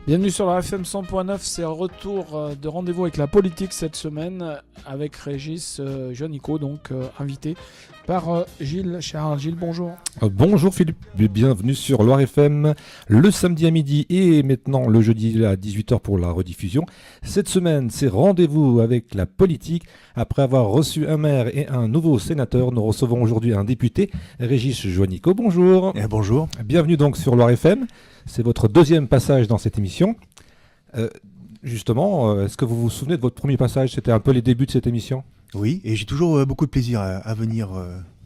Bienvenue sur la FM 100.9, c'est un retour de rendez-vous avec la politique cette semaine avec Régis Juanico, donc invité par Gilles Charles. Gilles, bonjour. Bonjour Philippe, bienvenue sur Loire FM, le samedi à midi et maintenant le jeudi à 18h pour la rediffusion. Cette semaine, c'est rendez-vous avec la politique. Après avoir reçu un maire et un nouveau sénateur, nous recevons aujourd'hui un député, Régis Juanico. Bonjour. Bonjour. Bienvenue donc sur Loire FM. C'est votre deuxième passage dans cette émission. Justement, est-ce que vous vous souvenez de votre premier passage? C'était un peu les débuts de cette émission. Oui, et j'ai toujours beaucoup de plaisir à venir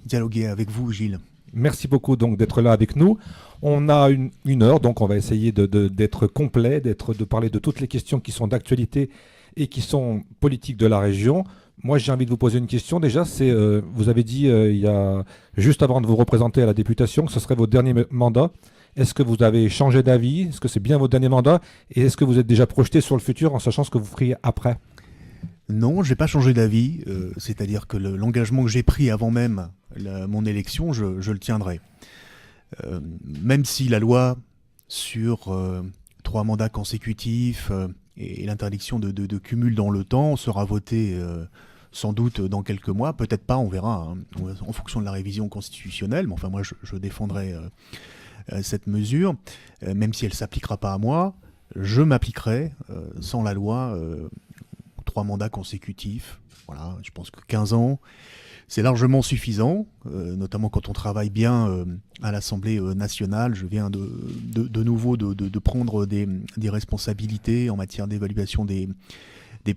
dialoguer avec vous, Gilles. Merci beaucoup donc d'être là avec nous. On a une heure, donc on va essayer d'être complet, de parler de toutes les questions qui sont d'actualité et qui sont politiques de la région. Moi, j'ai envie de vous poser une question. Déjà, vous avez dit il y a juste avant de vous représenter à la députation que ce serait votre dernier mandat. Est-ce que vous avez changé d'avis? Est-ce que c'est bien votre dernier mandat? Et est-ce que vous êtes déjà projeté sur le futur en sachant ce que vous feriez après? Non, je n'ai pas changé d'avis. C'est-à-dire que l'engagement que j'ai pris avant même mon élection, je le tiendrai. Même si la loi sur 3 mandats consécutifs et l'interdiction de cumul dans le temps sera votée sans doute dans quelques mois, peut-être pas, on verra, hein, en fonction de la révision constitutionnelle. Mais enfin, moi, je défendrai cette mesure, même si elle ne s'appliquera pas à moi, je m'appliquerai sans la loi 3 mandats consécutifs. Voilà, je pense que 15 ans, c'est largement suffisant, notamment quand on travaille bien à l'Assemblée nationale. Je viens de nouveau de prendre des responsabilités en matière d'évaluation des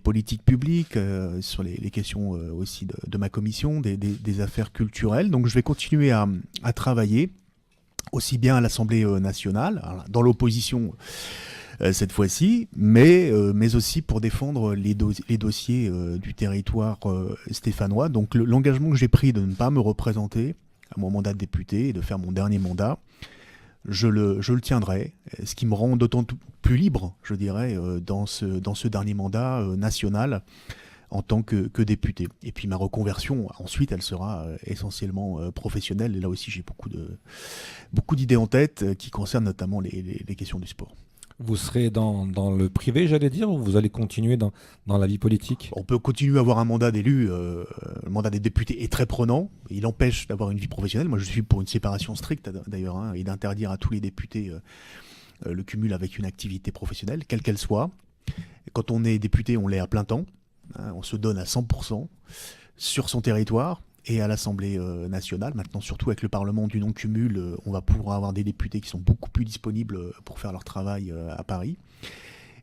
politiques publiques, sur les questions aussi de ma commission, des affaires culturelles. Donc je vais continuer à travailler aussi bien à l'Assemblée nationale, alors, dans l'opposition cette fois-ci, mais aussi pour défendre les dossiers du territoire stéphanois. Donc l'engagement que j'ai pris de ne pas me représenter à mon mandat de député et de faire mon dernier mandat, je le tiendrai, ce qui me rend d'autant plus libre, je dirais, dans ce dernier mandat national en tant que député. Et puis ma reconversion, ensuite, elle sera essentiellement professionnelle. Et là aussi, j'ai beaucoup d'idées en tête qui concernent notamment les questions du sport. Vous serez dans le privé, j'allais dire, ou vous allez continuer dans la vie politique? On peut continuer à avoir un mandat d'élu. Le mandat des députés est très prenant. Il empêche d'avoir une vie professionnelle. Moi, je suis pour une séparation stricte, d'ailleurs, hein, et d'interdire à tous les députés le cumul avec une activité professionnelle, quelle qu'elle soit. Quand on est député, on l'est à plein temps. On se donne à 100% sur son territoire et à l'Assemblée nationale. Maintenant, surtout avec le Parlement du non-cumul, on va pouvoir avoir des députés qui sont beaucoup plus disponibles pour faire leur travail à Paris.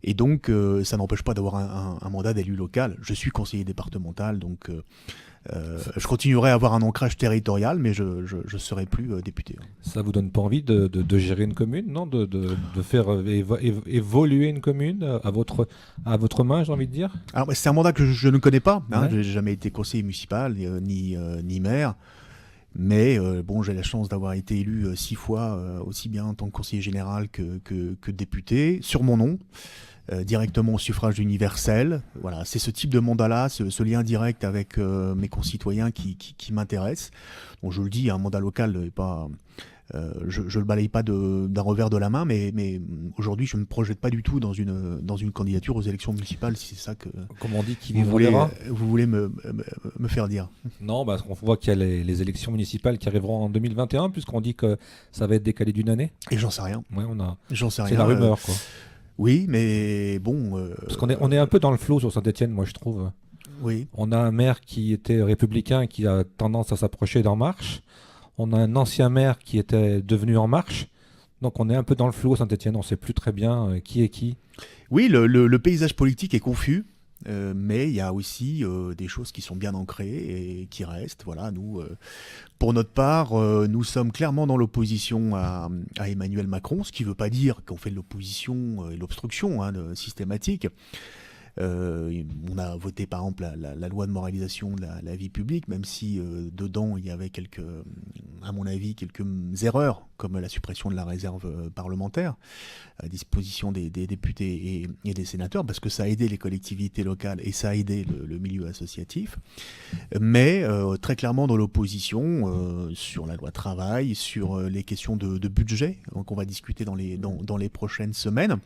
Et donc, ça n'empêche pas d'avoir un mandat d'élu local. Je suis conseiller départemental, donc je continuerai à avoir un ancrage territorial, mais je ne serai plus député. Ça vous donne pas envie de gérer une commune, non? De faire évoluer une commune à votre main, j'ai envie de dire? Alors, c'est un mandat que je ne connais pas. Hein. Ouais. Je n'ai jamais été conseiller municipal, ni maire. Mais bon, j'ai la chance d'avoir été élu 6 fois, aussi bien en tant que conseiller général que député, sur mon nom. Directement au suffrage universel. Voilà, c'est ce type de mandat-là, ce lien direct avec mes concitoyens qui m'intéresse. Donc je le dis, un mandat local n'est pas, je le balaye pas d'un revers de la main, mais aujourd'hui je ne me projette pas du tout dans une candidature aux élections municipales, si c'est ça que Comme on dit, qui vous voulez me faire dire. Non, parce qu'on voit qu'il y a les élections municipales qui arriveront en 2021, puisqu'on dit que ça va être décalé d'une année. Et j'en sais rien. Ouais, J'en sais rien. C'est la rumeur, quoi. Oui, mais bon. Parce qu'on est un peu dans le flou sur Saint-Étienne, moi je trouve. Oui. On a un maire qui était républicain qui a tendance à s'approcher d'En Marche. On a un ancien maire qui était devenu En Marche. Donc on est un peu dans le flou à Saint-Étienne, on ne sait plus très bien qui est qui. Oui, le paysage politique est confus. Mais il y a aussi des choses qui sont bien ancrées et qui restent. Voilà, nous, pour notre part, nous sommes clairement dans l'opposition à Emmanuel Macron, ce qui ne veut pas dire qu'on fait de l'opposition et l'obstruction systématique. On a voté par exemple la loi de moralisation de la vie publique, même si dedans il y avait à mon avis, quelques erreurs, comme la suppression de la réserve parlementaire à disposition des députés et des sénateurs, parce que ça a aidé les collectivités locales et ça a aidé le milieu associatif. Mais très clairement dans l'opposition, sur la loi travail, sur les questions de budget, qu'on va discuter dans les prochaines semaines.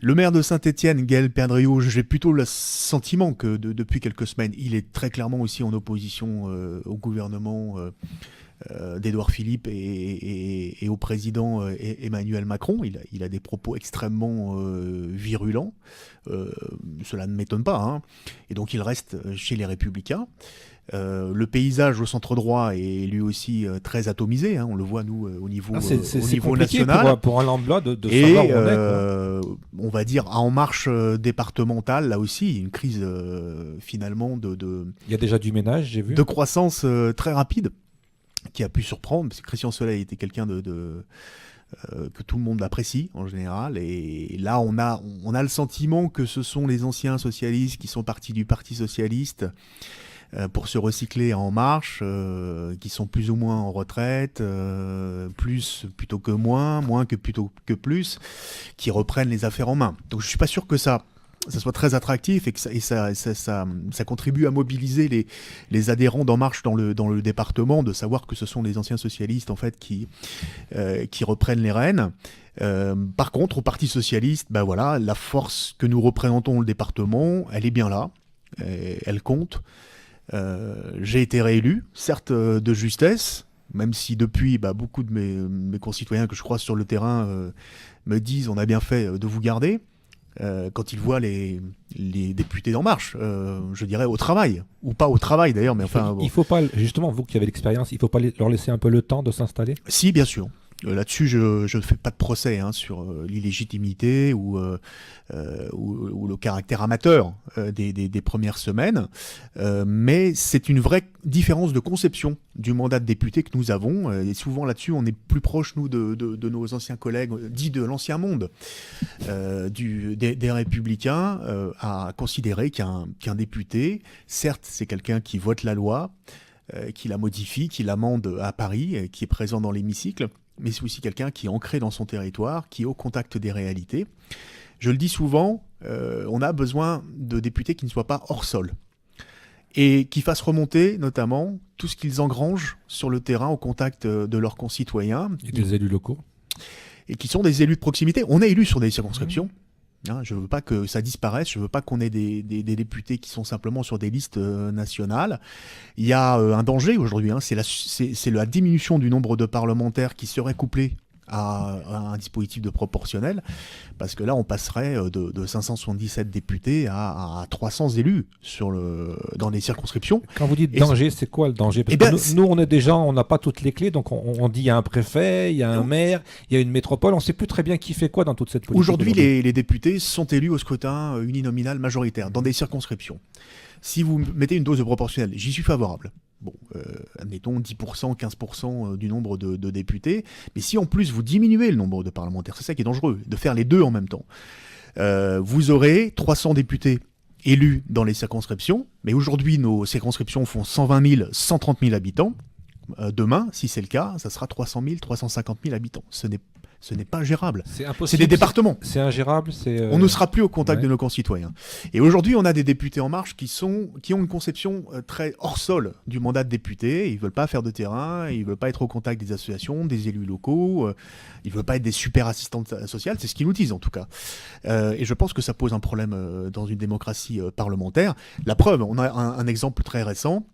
Le maire de Saint-Étienne, Gaël Perdriau, j'ai plutôt le sentiment que depuis quelques semaines, il est très clairement aussi en opposition au gouvernement d'Édouard Philippe et au président Emmanuel Macron. Il a des propos extrêmement virulents. Cela ne m'étonne pas, hein. Et donc il reste chez les Républicains. Le paysage au centre droit est lui aussi très atomisé, hein. On le voit nous au niveau, national. Pour un lambda de savoir où on est, quoi. On va dire En Marche départementale, là aussi, une crise finalement Il y a déjà du ménage, j'ai vu. De croissance très rapide qui a pu surprendre, parce que Christian Soleil était quelqu'un que tout le monde apprécie en général, et là on a le sentiment que ce sont les anciens socialistes qui sont partis du Parti socialiste pour se recycler En Marche, qui sont plus ou moins en retraite, plus plutôt que moins que plutôt que plus, qui reprennent les affaires en main. Donc je suis pas sûr que ça soit très attractif et que ça contribue à mobiliser les adhérents d'En Marche dans le département, de savoir que ce sont les anciens socialistes en fait qui reprennent les rênes. Par contre, au Parti socialiste, voilà, la force que nous représentons le département, elle est bien là, elle compte. J'ai été réélu, certes de justesse, même si depuis beaucoup de mes concitoyens que je croise sur le terrain me disent on a bien fait de vous garder. Quand ils voient les députés d'En Marche, je dirais au travail, ou pas au travail d'ailleurs, mais enfin... Il faut pas, justement, vous qui avez l'expérience, il ne faut pas leur laisser un peu le temps de s'installer ? Si, bien sûr. Là-dessus, je ne fais pas de procès sur l'illégitimité ou le caractère amateur des premières semaines, mais c'est une vraie différence de conception du mandat de député que nous avons, et souvent là-dessus, on est plus proche, nous, de nos anciens collègues, dits de l'ancien monde, des Républicains, à considérer qu'un député, certes, c'est quelqu'un qui vote la loi, qui la modifie, qui l'amende à Paris, qui est présent dans l'hémicycle, mais c'est aussi quelqu'un qui est ancré dans son territoire, qui est au contact des réalités. Je le dis souvent, on a besoin de députés qui ne soient pas hors sol et qui fassent remonter notamment tout ce qu'ils engrangent sur le terrain au contact de leurs concitoyens. Et des élus locaux. Et qui sont des élus de proximité. On est élus sur des circonscriptions. Je ne veux pas que ça disparaisse, je ne veux pas qu'on ait des députés qui sont simplement sur des listes nationales. Il y a un danger aujourd'hui, c'est la diminution du nombre de parlementaires qui serait couplé à un dispositif de proportionnel, parce que là on passerait de 577 députés à 300 élus dans les circonscriptions. Quand vous dites danger, c'est quoi le danger ? Parce que nous on n'a pas toutes les clés, donc on dit il y a un préfet, il y a un maire, il y a une métropole, on ne sait plus très bien qui fait quoi dans toute cette politique. Aujourd'hui, les députés sont élus au scrutin uninominal majoritaire dans des circonscriptions. Si vous mettez une dose de proportionnelle, j'y suis favorable. Bon, admettons 10%, 15% du nombre de députés. Mais si en plus vous diminuez le nombre de parlementaires, c'est ça qui est dangereux, de faire les deux en même temps. Vous aurez 300 députés élus dans les circonscriptions, mais aujourd'hui nos circonscriptions font 120 000, 130 000 habitants. Demain, si c'est le cas, ça sera 300 000, 350 000 habitants. Ce n'est pas gérable. C'est impossible. C'est des départements. C'est ingérable. On ne sera plus au contact de nos concitoyens. Et aujourd'hui, on a des députés En Marche qui ont une conception très hors sol du mandat de député. Ils ne veulent pas faire de terrain, ils ne veulent pas être au contact des associations, des élus locaux, ils ne veulent pas être des super assistantes sociales. C'est ce qu'ils nous disent en tout cas. Et je pense que ça pose un problème dans une démocratie parlementaire. La preuve, on a un exemple très récent.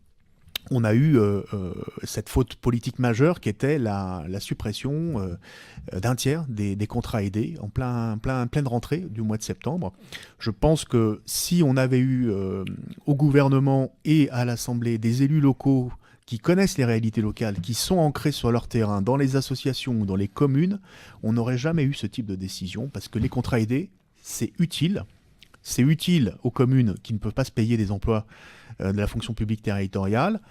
On a eu cette faute politique majeure qui était la suppression d'un tiers des contrats aidés en pleine rentrée du mois de septembre. Je pense que si on avait eu au gouvernement et à l'Assemblée des élus locaux qui connaissent les réalités locales, qui sont ancrés sur leur terrain, dans les associations ou dans les communes, on n'aurait jamais eu ce type de décision, parce que les contrats aidés, c'est utile. C'est utile aux communes qui ne peuvent pas se payer des emplois de la fonction publique territoriale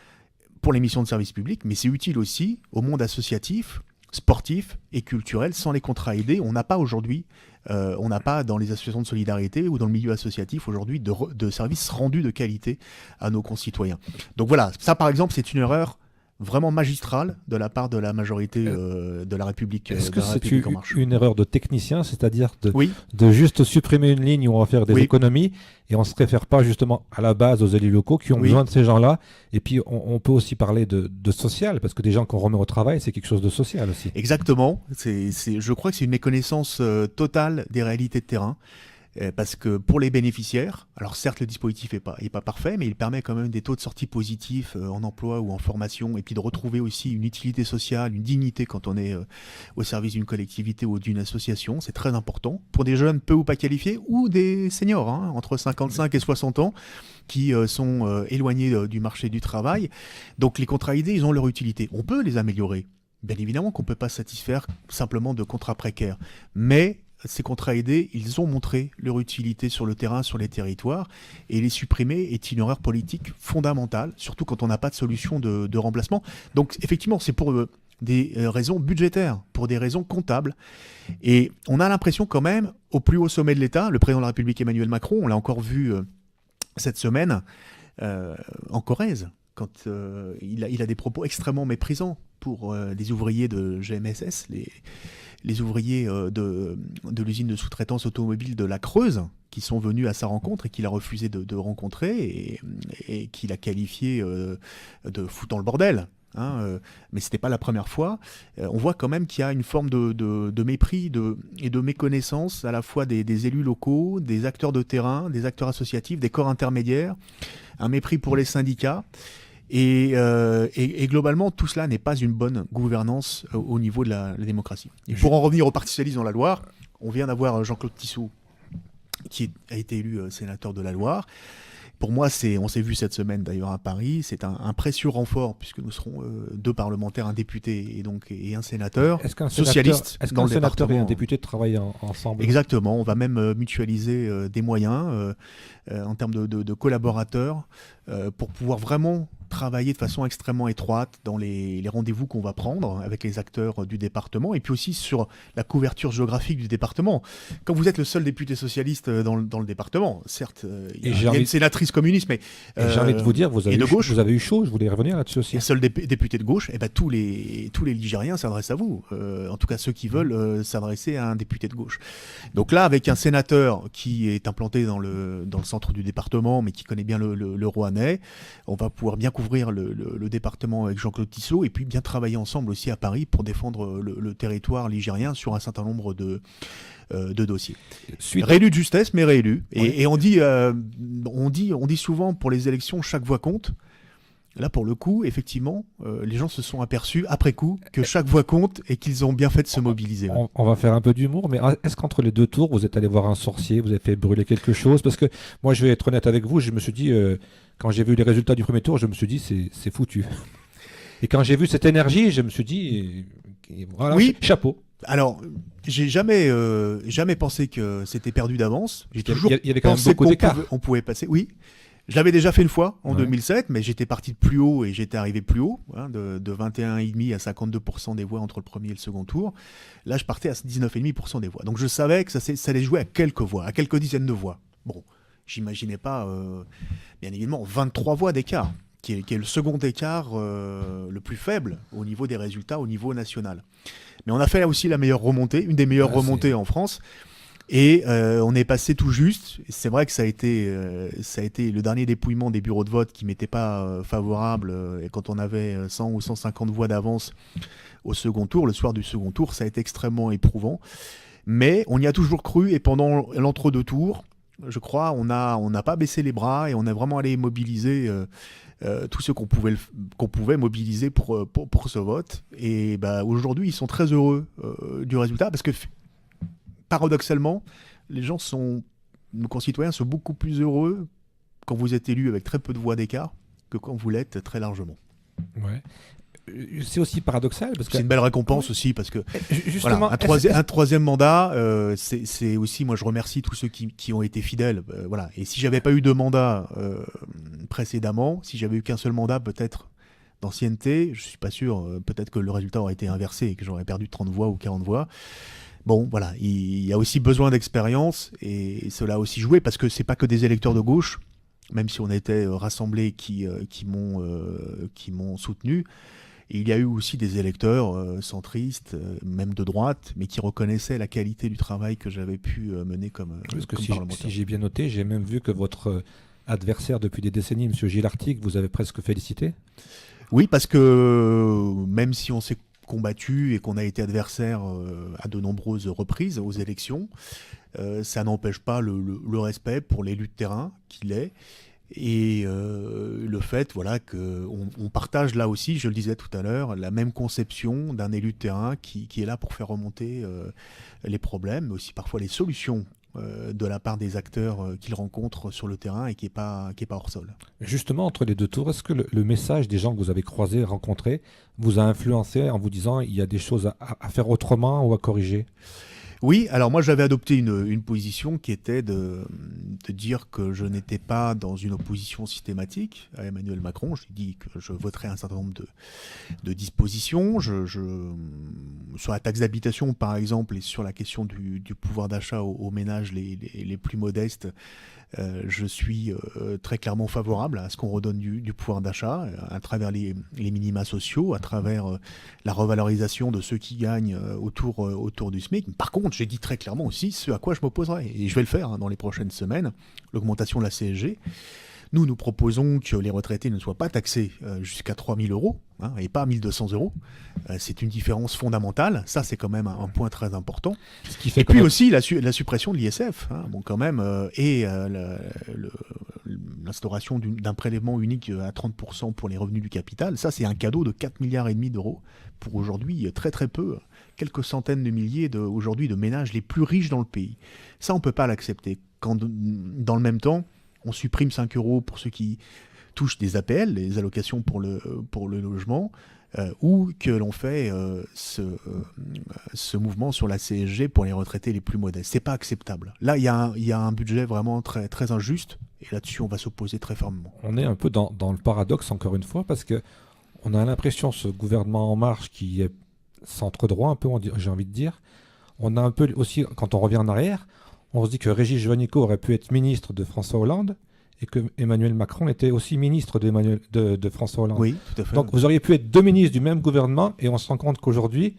pour les missions de service public, mais c'est utile aussi au monde associatif, sportifs et culturels. Sans les contrats aidés, on n'a pas aujourd'hui, on n'a pas dans les associations de solidarité ou dans le milieu associatif aujourd'hui de services rendus de qualité à nos concitoyens. Donc voilà, ça par exemple, c'est une erreur vraiment magistrale de la part de la majorité de la République. Est-ce de que la c'est République En Marche. une erreur de technicien, c'est-à-dire Oui, de juste supprimer une ligne où on va faire des Oui. économies et on ne se réfère pas justement à la base aux élus locaux qui ont Oui. besoin de ces gens-là. Et puis on peut aussi parler de social, parce que des gens qu'on remet au travail, c'est quelque chose de social aussi. exactement. Je crois que c'est une méconnaissance totale des réalités de terrain. Parce que pour les bénéficiaires, alors certes le dispositif est pas parfait, mais il permet quand même des taux de sortie positifs en emploi ou en formation, et puis de retrouver aussi une utilité sociale, une dignité quand on est au service d'une collectivité ou d'une association. C'est très important pour des jeunes peu ou pas qualifiés ou des seniors, entre 55 et 60 ans, qui sont éloignés du marché du travail. Donc les contrats aidés, ils ont leur utilité. On peut les améliorer. Bien évidemment qu'on ne peut pas satisfaire simplement de contrats précaires, mais ces contrats aidés, ils ont montré leur utilité sur le terrain, sur les territoires, et les supprimer est une erreur politique fondamentale, surtout quand on n'a pas de solution de remplacement. Donc effectivement, c'est pour des raisons budgétaires, pour des raisons comptables. Et on a l'impression quand même, au plus haut sommet de l'État, le président de la République Emmanuel Macron, on l'a encore vu cette semaine en Corrèze, quand il a des propos extrêmement méprisants pour les ouvriers de GMSS, les ouvriers de l'usine de sous-traitance automobile de la Creuse, qui sont venus à sa rencontre et qu'il a refusé de rencontrer et qu'il a qualifié de foutant le bordel. Mais ce n'était pas la première fois. On voit quand même qu'il y a une forme de mépris et de méconnaissance à la fois des élus locaux, des acteurs de terrain, des acteurs associatifs, des corps intermédiaires, un mépris pour les syndicats. Et globalement, tout cela n'est pas une bonne gouvernance au niveau de la démocratie. Et pour en revenir au Parti socialiste dans la Loire, on vient d'avoir Jean-Claude Tissot, qui a été élu sénateur de la Loire. Pour moi, on s'est vu cette semaine d'ailleurs à Paris, c'est un précieux renfort, puisque nous serons 2 parlementaires, un député et un sénateur socialiste dans le sénateur et un département. député travaillent ensemble? Exactement, on va même mutualiser des moyens en termes de collaborateurs pour pouvoir vraiment travailler de façon extrêmement étroite dans les rendez-vous qu'on va prendre avec les acteurs du département et puis aussi sur la couverture géographique du département. Quand vous êtes le seul député socialiste dans le département, certes, il y a une sénatrice communiste, mais... j'ai envie de vous dire, vous avez eu chaud, je voulais revenir là-dessus aussi. Et seul député de gauche, tous les Ligériens s'adressent à vous. En tout cas, ceux qui veulent s'adresser à un député de gauche. Donc là, avec un sénateur qui est implanté dans le centre du département, mais qui connaît bien le Roannais, on va pouvoir bien couvrir le département avec Jean-Claude Tissot et puis bien travailler ensemble aussi à Paris pour défendre le territoire ligérien sur un certain nombre de dossiers. Réélu de justesse, mais réélu. Et on dit souvent pour les élections, chaque voix compte. Là, pour le coup, effectivement, les gens se sont aperçus, après coup, que chaque voix compte et qu'ils ont bien fait de se mobiliser. Ouais. On va faire un peu d'humour, mais est-ce qu'entre les 2 tours, vous êtes allé voir un sorcier, vous avez fait brûler quelque chose? Parce que moi, je vais être honnête avec vous, je me suis dit, quand j'ai vu les résultats du premier tour, je me suis dit, c'est foutu. Et quand j'ai vu cette énergie, je me suis dit, voilà, oui. Chapeau. Alors, j'ai jamais pensé que c'était perdu d'avance. J'ai toujours il y avait quand même pensé beaucoup d'écart. On pouvait passer. Oui. Je l'avais déjà fait une fois en 2007, mais j'étais parti de plus haut et j'étais arrivé plus haut, de 21,5% à 52% des voix entre le premier et le second tour. Là, je partais à 19,5% des voix. Donc je savais que ça allait jouer à quelques voix, à quelques dizaines de voix. Bon, j'imaginais pas, bien évidemment, 23 voix d'écart, qui est le second écart le plus faible au niveau des résultats au niveau national. Mais on a fait là aussi la meilleure remontée, une des meilleures remontées en France. Et on est passé tout juste. C'est vrai que ça a été le dernier dépouillement des bureaux de vote qui m'était pas favorable. Et quand on avait 100 ou 150 voix d'avance au second tour, le soir du second tour, ça a été extrêmement éprouvant. Mais on y a toujours cru. Et pendant l'entre-deux tours, je crois, on n'a pas baissé les bras et on a vraiment allé mobiliser tout ce qu'on pouvait mobiliser pour ce vote. Et aujourd'hui, ils sont très heureux du résultat parce que paradoxalement, nos concitoyens sont beaucoup plus heureux quand vous êtes élu avec très peu de voix d'écart que quand vous l'êtes très largement. Ouais. C'est aussi paradoxal parce que c'est une belle récompense aussi parce que justement, voilà, un troisième mandat, c'est aussi, moi je remercie tous ceux qui ont été fidèles. Et si j'avais pas eu de mandat précédemment, si j'avais eu qu'un seul mandat, peut-être d'ancienneté, je ne suis pas sûr, peut-être que le résultat aurait été inversé et que j'aurais perdu 30 voix ou 40 voix. Bon, voilà, il y a aussi besoin d'expérience et cela a aussi joué parce que c'est pas que des électeurs de gauche, même si on était rassemblés qui m'ont soutenu. Il y a eu aussi des électeurs centristes, même de droite, mais qui reconnaissaient la qualité du travail que j'avais pu mener comme parlementaire. Si j'ai bien noté, j'ai même vu que votre adversaire depuis des décennies, M. Gilles Artigue, vous avez presque félicité. Oui, parce que même si on s'est combattu et qu'on a été adversaire à de nombreuses reprises aux élections, ça n'empêche pas le respect pour l'élu de terrain qu'il est. Et le fait qu'on partage là aussi, je le disais tout à l'heure, la même conception d'un élu de terrain qui est là pour faire remonter les problèmes, mais aussi parfois les solutions de la part des acteurs qu'il rencontre sur le terrain et qui n'est pas hors sol. Justement, entre les deux tours, est-ce que le message des gens que vous avez croisés, rencontrés, vous a influencé en vous disant il y a des choses à faire autrement ou à corriger ? Oui, alors moi j'avais adopté une position qui était de dire que je n'étais pas dans une opposition systématique à Emmanuel Macron. J'ai dit que je voterais un certain nombre de dispositions. Sur la taxe d'habitation par exemple et sur la question du pouvoir d'achat aux ménages les plus modestes, je suis très clairement favorable à ce qu'on redonne du pouvoir d'achat à travers les minima sociaux, à travers la revalorisation de ceux qui gagnent autour du SMIC. Par contre, j'ai dit très clairement aussi ce à quoi je m'opposerai, et je vais le faire dans les prochaines semaines, l'augmentation de la CSG. Nous proposons que les retraités ne soient pas taxés jusqu'à 3 000 euros et pas 1 200 euros. C'est une différence fondamentale. Ça, c'est quand même un point très important. Ce qui fait et puis aussi la suppression de l'ISF, et l'instauration d'un prélèvement unique à 30% pour les revenus du capital. Ça, c'est un cadeau de 4,5 milliards d'euros pour aujourd'hui très très peu, quelques centaines de milliers aujourd'hui de ménages les plus riches dans le pays. Ça, on ne peut pas l'accepter. Quand dans le même temps, on supprime 5 euros pour ceux qui touchent des APL, les allocations pour le logement, ou que l'on fait ce mouvement sur la CSG pour les retraités les plus modestes. C'est pas acceptable. Là, il y a un budget vraiment très, très injuste, et là-dessus, on va s'opposer très fermement. On est un peu dans le paradoxe, encore une fois, parce que on a l'impression, ce gouvernement En Marche, qui est centre-droit, un peu, j'ai envie de dire, on a un peu aussi, quand on revient en arrière, on se dit que Régis Juanico aurait pu être ministre de François Hollande et que Emmanuel Macron était aussi ministre de François Hollande. Oui, tout à fait. Donc vous auriez pu être deux ministres du même gouvernement et on se rend compte qu'aujourd'hui,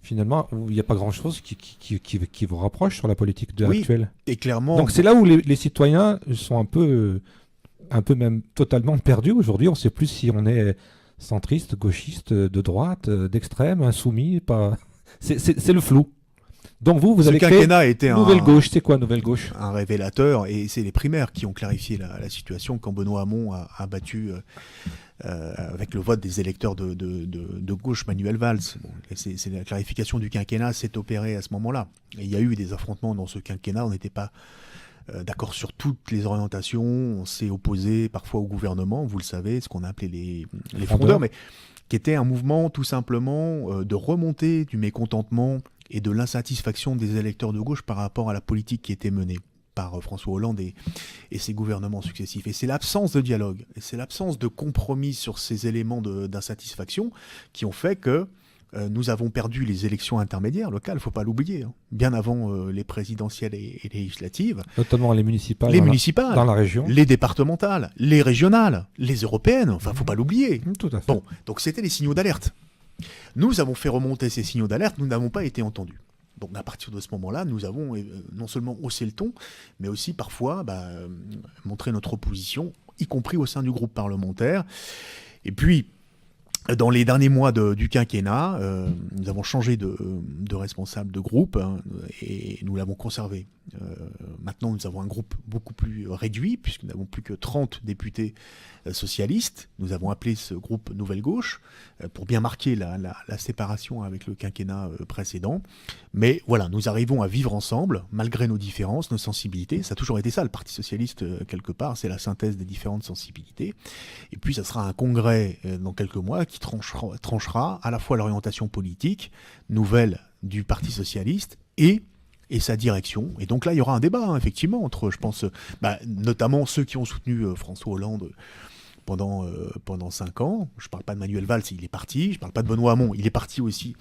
finalement, il n'y a pas grand-chose qui vous rapproche sur la politique actuelle. Et clairement. Donc c'est là où les citoyens sont un peu même totalement perdus aujourd'hui. On ne sait plus si on est centriste, gauchiste, de droite, d'extrême, insoumis. C'est le flou. Donc vous avez créé Nouvelle Gauche. C'est quoi Nouvelle Gauche ? Un révélateur, et c'est les primaires qui ont clarifié la situation quand Benoît Hamon a battu avec le vote des électeurs de gauche Manuel Valls. Bon, c'est la clarification du quinquennat s'est opérée à ce moment-là. Et il y a eu des affrontements dans ce quinquennat, on n'était pas d'accord sur toutes les orientations, on s'est opposé parfois au gouvernement, vous le savez, ce qu'on a appelé les frondeurs, mais qui était un mouvement tout simplement de remontée du mécontentement et de l'insatisfaction des électeurs de gauche par rapport à la politique qui était menée par François Hollande et ses gouvernements successifs. Et c'est l'absence de dialogue, et c'est l'absence de compromis sur ces éléments d'insatisfaction qui ont fait que nous avons perdu les élections intermédiaires locales, il ne faut pas l'oublier, bien avant les présidentielles et les législatives. Notamment les municipales dans la région. Les départementales, les régionales, les européennes, enfin il ne faut pas l'oublier. Tout à fait. Bon, donc c'était les signaux d'alerte. Nous avons fait remonter ces signaux d'alerte, nous n'avons pas été entendus. Donc à partir de ce moment-là, nous avons non seulement haussé le ton, mais aussi parfois montré notre opposition, y compris au sein du groupe parlementaire. Et puis, dans les derniers mois du quinquennat, nous avons changé de responsable de groupe et nous l'avons conservé. Maintenant, nous avons un groupe beaucoup plus réduit, puisque nous n'avons plus que 30 députés socialistes. Nous avons appelé ce groupe Nouvelle Gauche pour bien marquer la séparation avec le quinquennat précédent. Mais voilà, nous arrivons à vivre ensemble, malgré nos différences, nos sensibilités. Ça a toujours été ça, le Parti socialiste, quelque part, c'est la synthèse des différentes sensibilités. Et puis, ça sera un congrès dans quelques mois qui tranchera à la fois l'orientation politique nouvelle du Parti socialiste et sa direction. Et donc là, il y aura un débat, effectivement, entre, je pense, notamment ceux qui ont soutenu François Hollande pendant 5 ans. Je ne parle pas de Manuel Valls, il est parti. Je ne parle pas de Benoît Hamon, il est parti aussi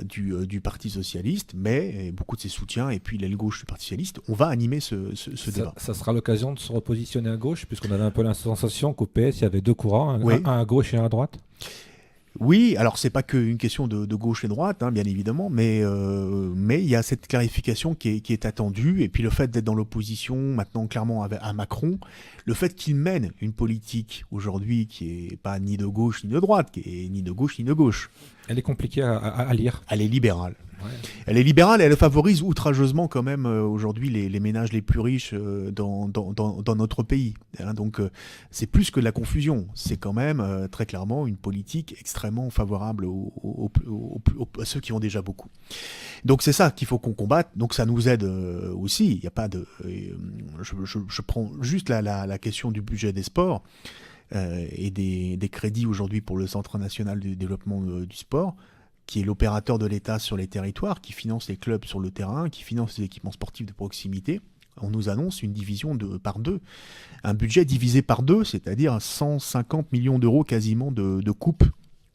du Parti Socialiste, mais beaucoup de ses soutiens et puis l'aile gauche du Parti Socialiste, on va animer ce débat. Ça sera l'occasion de se repositionner à gauche, puisqu'on avait un peu la sensation qu'au PS, il y avait deux courants, Oui. un à gauche et un à droite. Oui, alors c'est pas qu'une question de gauche et droite, bien évidemment, mais il y a cette clarification qui est attendue, et puis le fait d'être dans l'opposition maintenant clairement à Macron, le fait qu'il mène une politique aujourd'hui qui est pas ni de gauche ni de droite, qui est ni de gauche ni de gauche. Elle est compliquée à lire. Elle est libérale. Ouais. Elle est libérale et elle favorise outrageusement quand même aujourd'hui les ménages les plus riches dans notre pays. Donc c'est plus que de la confusion, c'est quand même très clairement une politique extrêmement favorable à ceux qui ont déjà beaucoup. Donc c'est ça qu'il faut qu'on combatte, donc ça nous aide aussi. Il y a pas de, je prends juste la question du budget des sports et des crédits aujourd'hui pour le Centre national du développement du sport, qui est l'opérateur de l'État sur les territoires, qui finance les clubs sur le terrain, qui finance les équipements sportifs de proximité. On nous annonce une division par 2. Un budget divisé par 2, c'est-à-dire 150 millions d'euros quasiment de coupes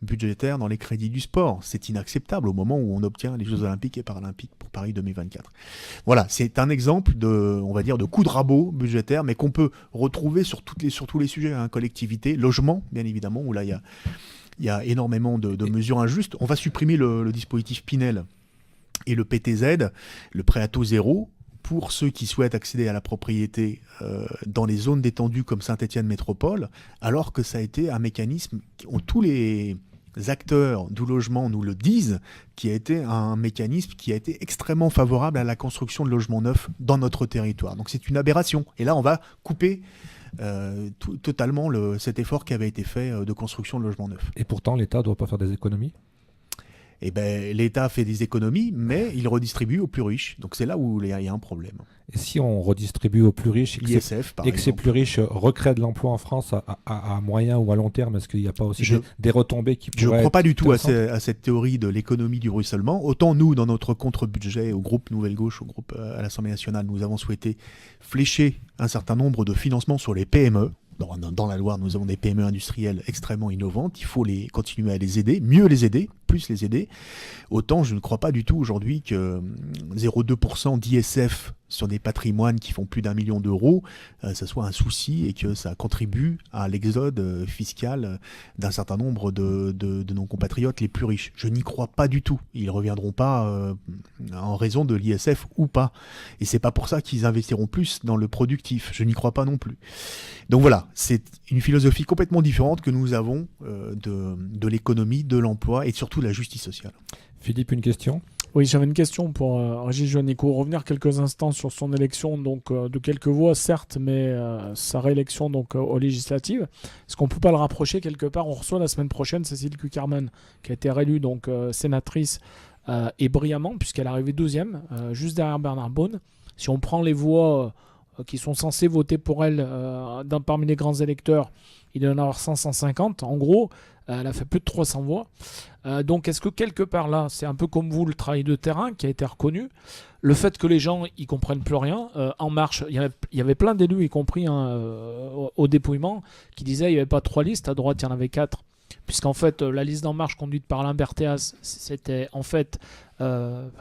budgétaires dans les crédits du sport. C'est inacceptable au moment où on obtient les Jeux Olympiques et Paralympiques pour Paris 2024. Voilà, c'est un exemple on va dire, de coup de rabot budgétaire, mais qu'on peut retrouver sur tous les sujets, collectivité, logement, bien évidemment, où là, il y a énormément de mesures injustes. On va supprimer le dispositif Pinel et le PTZ, le prêt à taux zéro, pour ceux qui souhaitent accéder à la propriété dans les zones détendues comme Saint-Étienne Métropole, alors que ça a été un mécanisme, tous les acteurs du logement nous le disent, qui a été un mécanisme qui a été extrêmement favorable à la construction de logements neufs dans notre territoire. Donc c'est une aberration. Et là, on va couper totalement cet effort qui avait été fait de construction de logements neufs. Et pourtant, l'État ne doit pas faire des économies. Eh ben, l'État fait des économies, mais il redistribue aux plus riches. Donc c'est là où il y a un problème. Et si on redistribue aux plus riches l'ISF, par et que ces exemple. plus riches recréent de l'emploi en France à moyen ou à long terme, est-ce qu'il n'y a pas aussi des retombées qui pourraient Je ne crois pas du tout à intéressantes cette théorie de l'économie du ruissellement. Autant nous, dans notre contre-budget, au groupe Nouvelle Gauche, au groupe à l'Assemblée nationale, nous avons souhaité flécher un certain nombre de financements sur les PME. Dans la Loire, nous avons des PME industrielles extrêmement innovantes. Il faut continuer à les aider, mieux les aider, plus les aider. Autant je ne crois pas du tout aujourd'hui que 0,2% d'ISF sur des patrimoines qui font plus d'1 million d'euros, ça soit un souci et que ça contribue à l'exode fiscal d'un certain nombre de nos compatriotes les plus riches. Je n'y crois pas du tout. Ils ne reviendront pas en raison de l'ISF ou pas. Et c'est pas pour ça qu'ils investiront plus dans le productif. Je n'y crois pas non plus. Donc voilà, c'est une philosophie complètement différente que nous avons de l'économie, de l'emploi et surtout de la justice sociale. Philippe, une question ? Oui, j'avais une question pour Régis Juanico. Revenir quelques instants sur son élection, donc de quelques voix, certes, mais sa réélection donc aux législatives. Est-ce qu'on ne peut pas le rapprocher quelque part ? On reçoit la semaine prochaine Cécile Cukierman, qui a été réélue donc sénatrice et brillamment, puisqu'elle est arrivée 12e, juste derrière Bernard Bonne. Si on prend les voix qui sont censées voter pour elle parmi les grands électeurs, il doit y en avoir 150. En gros, elle a fait plus de 300 voix. Donc est-ce que quelque part là, c'est un peu comme vous, le travail de terrain qui a été reconnu, le fait que les gens ils comprennent plus rien. En Marche, il y avait plein d'élus, y compris au dépouillement, qui disaient il n'y avait pas 3 listes, à droite il y en avait 4. Puisqu'en fait, la liste d'En Marche conduite par Alain Berthéas, c'était en fait,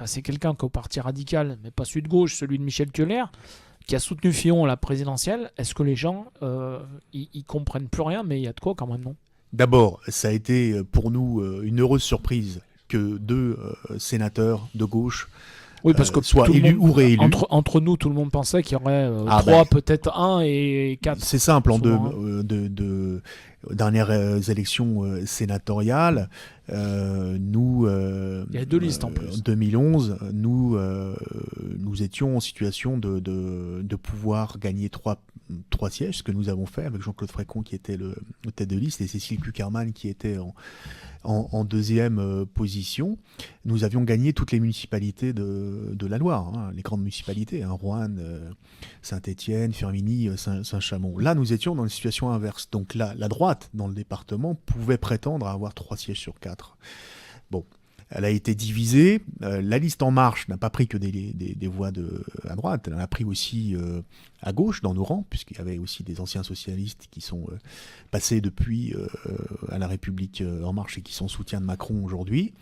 c'est quelqu'un qui est au parti radical, mais pas celui de gauche, celui de Michel Thiollière, qui a soutenu Fillon à la présidentielle. Est-ce que les gens, ils comprennent plus rien, mais il y a de quoi quand même, non ? D'abord, ça a été pour nous une heureuse surprise que 2 sénateurs de gauche oui, parce que soient élus ou réélus. Entre nous, tout le monde pensait qu'il y aurait 3, peut-être 1 et 4. C'est simple, en souvent, dernières élections sénatoriales, nous... il y a 2 listes en plus. En 2011, nous étions en situation de pouvoir gagner 3 sièges, ce que nous avons fait avec Jean-Claude Frécon qui était le tête de liste et Cécile Cukierman qui était en deuxième position. Nous avions gagné toutes les municipalités de la Loire, les grandes municipalités, Roanne, Saint-Étienne, Firminy, Saint-Chamond. Là, nous étions dans une situation inverse. Donc la droite, dans le département, pouvait prétendre à avoir 3 sièges sur 4. Bon. Elle a été divisée. La liste En Marche n'a pas pris que des voix à droite, elle en a pris aussi à gauche dans nos rangs, puisqu'il y avait aussi des anciens socialistes qui sont passés depuis à la République En Marche et qui sont soutiens de Macron aujourd'hui.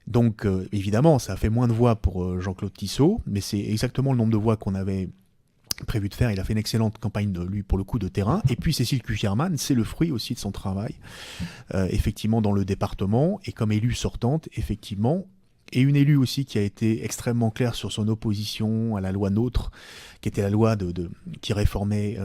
Donc évidemment, ça a fait moins de voix pour Jean-Claude Tissot, mais c'est exactement le nombre de voix qu'on avait prévu de faire. Il a fait une excellente campagne, lui, pour le coup, de terrain. Et puis Cécile Cukierman, c'est le fruit aussi de son travail, effectivement, dans le département, et comme élue sortante, effectivement, et une élue aussi qui a été extrêmement claire sur son opposition à la loi NOTRe, qui était la loi qui réformait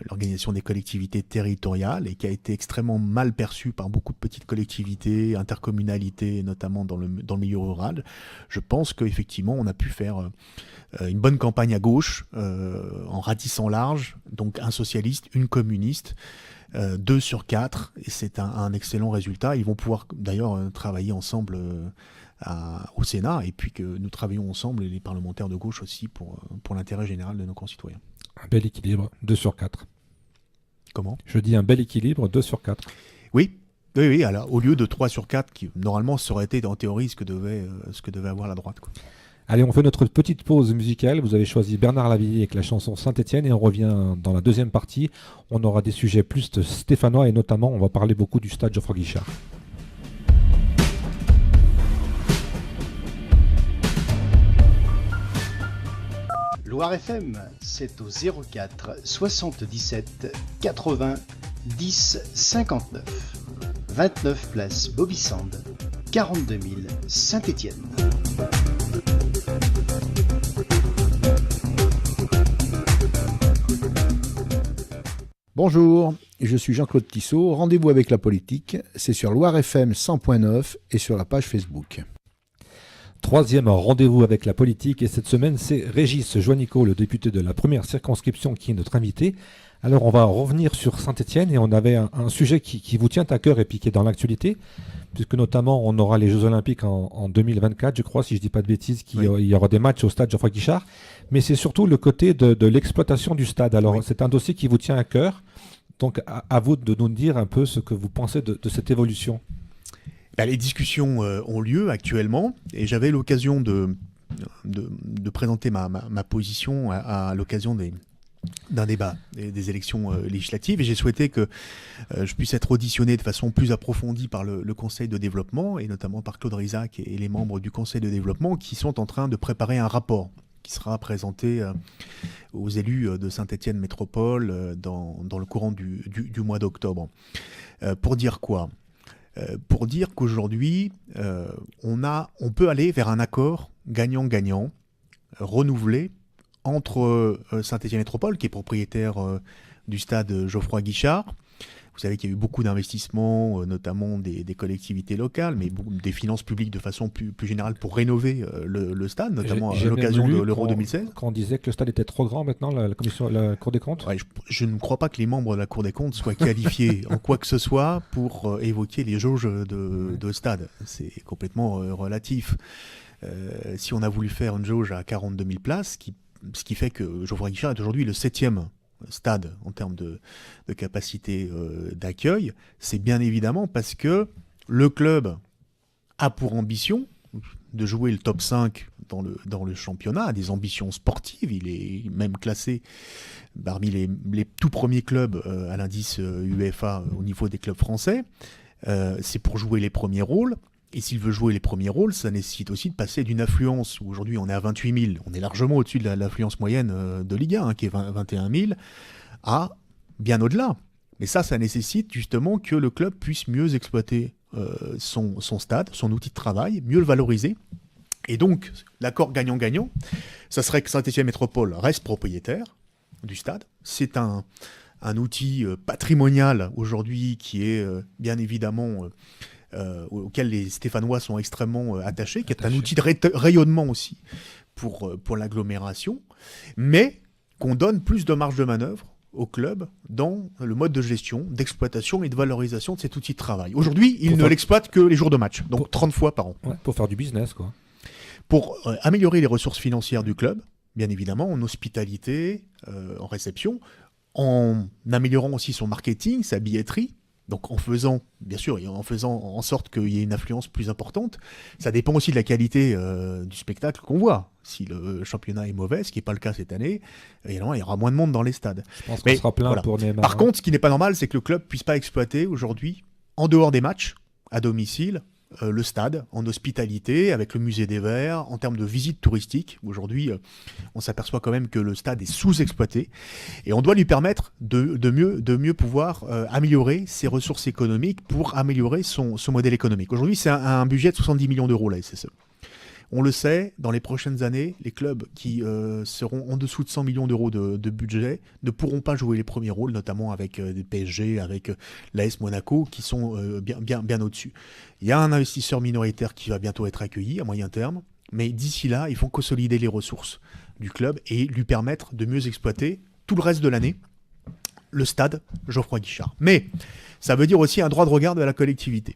l'organisation des collectivités territoriales et qui a été extrêmement mal perçue par beaucoup de petites collectivités, intercommunalités, notamment dans le milieu rural. Je pense qu'effectivement, on a pu faire une bonne campagne à gauche, en ratissant large, donc un socialiste, une communiste, 2 sur 4, et c'est un excellent résultat. Ils vont pouvoir d'ailleurs travailler ensemble au Sénat, et puis que nous travaillons ensemble, les parlementaires de gauche aussi, pour l'intérêt général de nos concitoyens. Un bel équilibre, 2 sur 4. Comment ? Je dis un bel équilibre, 2 sur 4. Oui. Alors, au lieu de 3 sur 4, qui normalement ça aurait été en théorie ce que devait avoir la droite, quoi. Allez, on fait notre petite pause musicale. Vous avez choisi Bernard Lavilliers avec la chanson Saint-Étienne et on revient dans la deuxième partie. On aura des sujets plus stéphanois et notamment on va parler beaucoup du stade Geoffroy Guichard. Loire FM, c'est au 04 77 80 10 59. 29 place Bobissande, 42 000 Saint-Étienne. Bonjour, je suis Jean-Claude Tissot. Rendez-vous avec la politique, c'est sur Loire FM 100.9 et sur la page Facebook. Troisième rendez-vous avec la politique et cette semaine c'est Régis Joannico, le député de la première circonscription qui est notre invité. Alors on va revenir sur Saint-Étienne et on avait un sujet qui vous tient à cœur et puis qui est dans l'actualité, puisque notamment on aura les Jeux Olympiques en 2024, je crois, si je ne dis pas de bêtises, il y aura des matchs au stade Geoffroy Guichard, mais c'est surtout le côté de l'exploitation du stade. Alors c'est un dossier qui vous tient à cœur, donc à vous de nous dire un peu ce que vous pensez de cette évolution. Les discussions ont lieu actuellement et j'avais l'occasion de présenter ma position à l'occasion d'un débat des élections législatives et j'ai souhaité que je puisse être auditionné de façon plus approfondie par le Conseil de développement et notamment par Claude Rizac et les membres du Conseil de développement qui sont en train de préparer un rapport qui sera présenté aux élus de Saint-Étienne Métropole dans le courant du mois d'octobre. Pour dire quoi ? Pour dire qu'aujourd'hui, on peut aller vers un accord gagnant-gagnant, renouvelé, entre Saint-Étienne Métropole, qui est propriétaire du stade Geoffroy Guichard. Vous savez qu'il y a eu beaucoup d'investissements, notamment des collectivités locales, mais des finances publiques de façon plus générale pour rénover le stade, notamment à l'occasion de l'Euro 2016. Quand on disait que le stade était trop grand maintenant, la Cour des comptes. Ouais, je ne crois pas que les membres de la Cour des comptes soient qualifiés en quoi que ce soit pour évoquer les jauges de stade. C'est complètement relatif. Si on a voulu faire une jauge à 42 000 places, ce qui fait que Geoffroy Guichard est aujourd'hui le 7e stade en termes de capacité d'accueil, c'est bien évidemment parce que le club a pour ambition de jouer le top 5 dans le championnat, a des ambitions sportives, il est même classé parmi les tout premiers clubs à l'indice UEFA au niveau des clubs français, c'est pour jouer les premiers rôles. Et s'il veut jouer les premiers rôles, ça nécessite aussi de passer d'une affluence, où aujourd'hui on est à 28 000, on est largement au-dessus de l'affluence moyenne de Ligue 1, qui est 21 000, à bien au-delà. Mais ça nécessite justement que le club puisse mieux exploiter son stade, son outil de travail, mieux le valoriser. Et donc, l'accord gagnant-gagnant, ça serait que Saint-Étienne Métropole reste propriétaire du stade. C'est un outil patrimonial aujourd'hui qui est bien évidemment... auquel les Stéphanois sont extrêmement attachés, qui est un outil de rayonnement aussi pour l'agglomération, mais qu'on donne plus de marge de manœuvre au club dans le mode de gestion, d'exploitation et de valorisation de cet outil de travail. Aujourd'hui, il ne l'exploite que les jours de match, donc 30 fois par an. Ouais, pour faire du business, quoi. Pour améliorer les ressources financières du club, bien évidemment, en hospitalité, en réception, en améliorant aussi son marketing, sa billetterie, Donc en faisant, bien sûr, en faisant en sorte qu'il y ait une affluence plus importante, ça dépend aussi de la qualité du spectacle qu'on voit. Si le championnat est mauvais, ce qui n'est pas le cas cette année, évidemment, il y aura moins de monde dans les stades. Je pense qu'on sera plein voilà. pour Neymar. Par contre, ce qui n'est pas normal, c'est que le club ne puisse pas exploiter aujourd'hui, en dehors des matchs, à domicile, le stade, en hospitalité, avec le musée des Verts, en termes de visites touristiques. Aujourd'hui, on s'aperçoit quand même que le stade est sous-exploité. Et on doit lui permettre de mieux pouvoir améliorer ses ressources économiques pour améliorer son modèle économique. Aujourd'hui, c'est un budget de 70 millions d'euros, la SSE. On le sait, dans les prochaines années, les clubs qui seront en dessous de 100 millions d'euros de budget ne pourront pas jouer les premiers rôles, notamment avec des PSG, avec l'AS Monaco, qui sont bien au-dessus. Il y a un investisseur minoritaire qui va bientôt être accueilli à moyen terme, mais d'ici là, il faut consolider les ressources du club et lui permettre de mieux exploiter tout le reste de l'année le stade Geoffroy Guichard. Mais ça veut dire aussi un droit de regard de la collectivité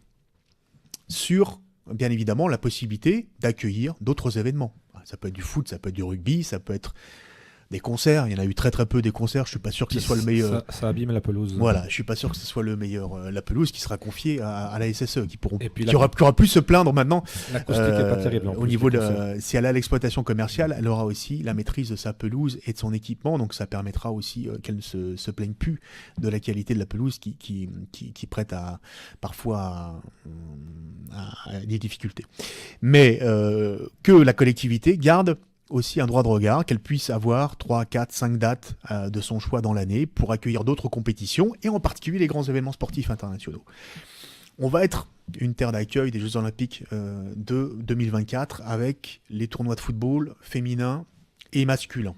sur, bien évidemment, la possibilité d'accueillir d'autres événements. Ça peut être du foot, ça peut être du rugby, ça peut être des concerts. Il y en a eu très peu des concerts. Je suis pas sûr que ce soit le meilleur. Ça abîme la pelouse. Voilà, je suis pas sûr que ce soit le meilleur. La pelouse qui sera confiée à la SSE, qui aura plus se plaindre maintenant. L'acoustique est pas terrible. Au niveau si elle a l'exploitation commerciale, elle aura aussi la maîtrise de sa pelouse et de son équipement. Donc ça permettra aussi qu'elle ne se plaigne plus de la qualité de la pelouse qui prête parfois à des difficultés. Mais que la collectivité garde aussi un droit de regard, qu'elle puisse avoir 3, 4, 5 dates de son choix dans l'année pour accueillir d'autres compétitions, et en particulier les grands événements sportifs internationaux. On va être une terre d'accueil des Jeux Olympiques de 2024 avec les tournois de football féminins et masculins.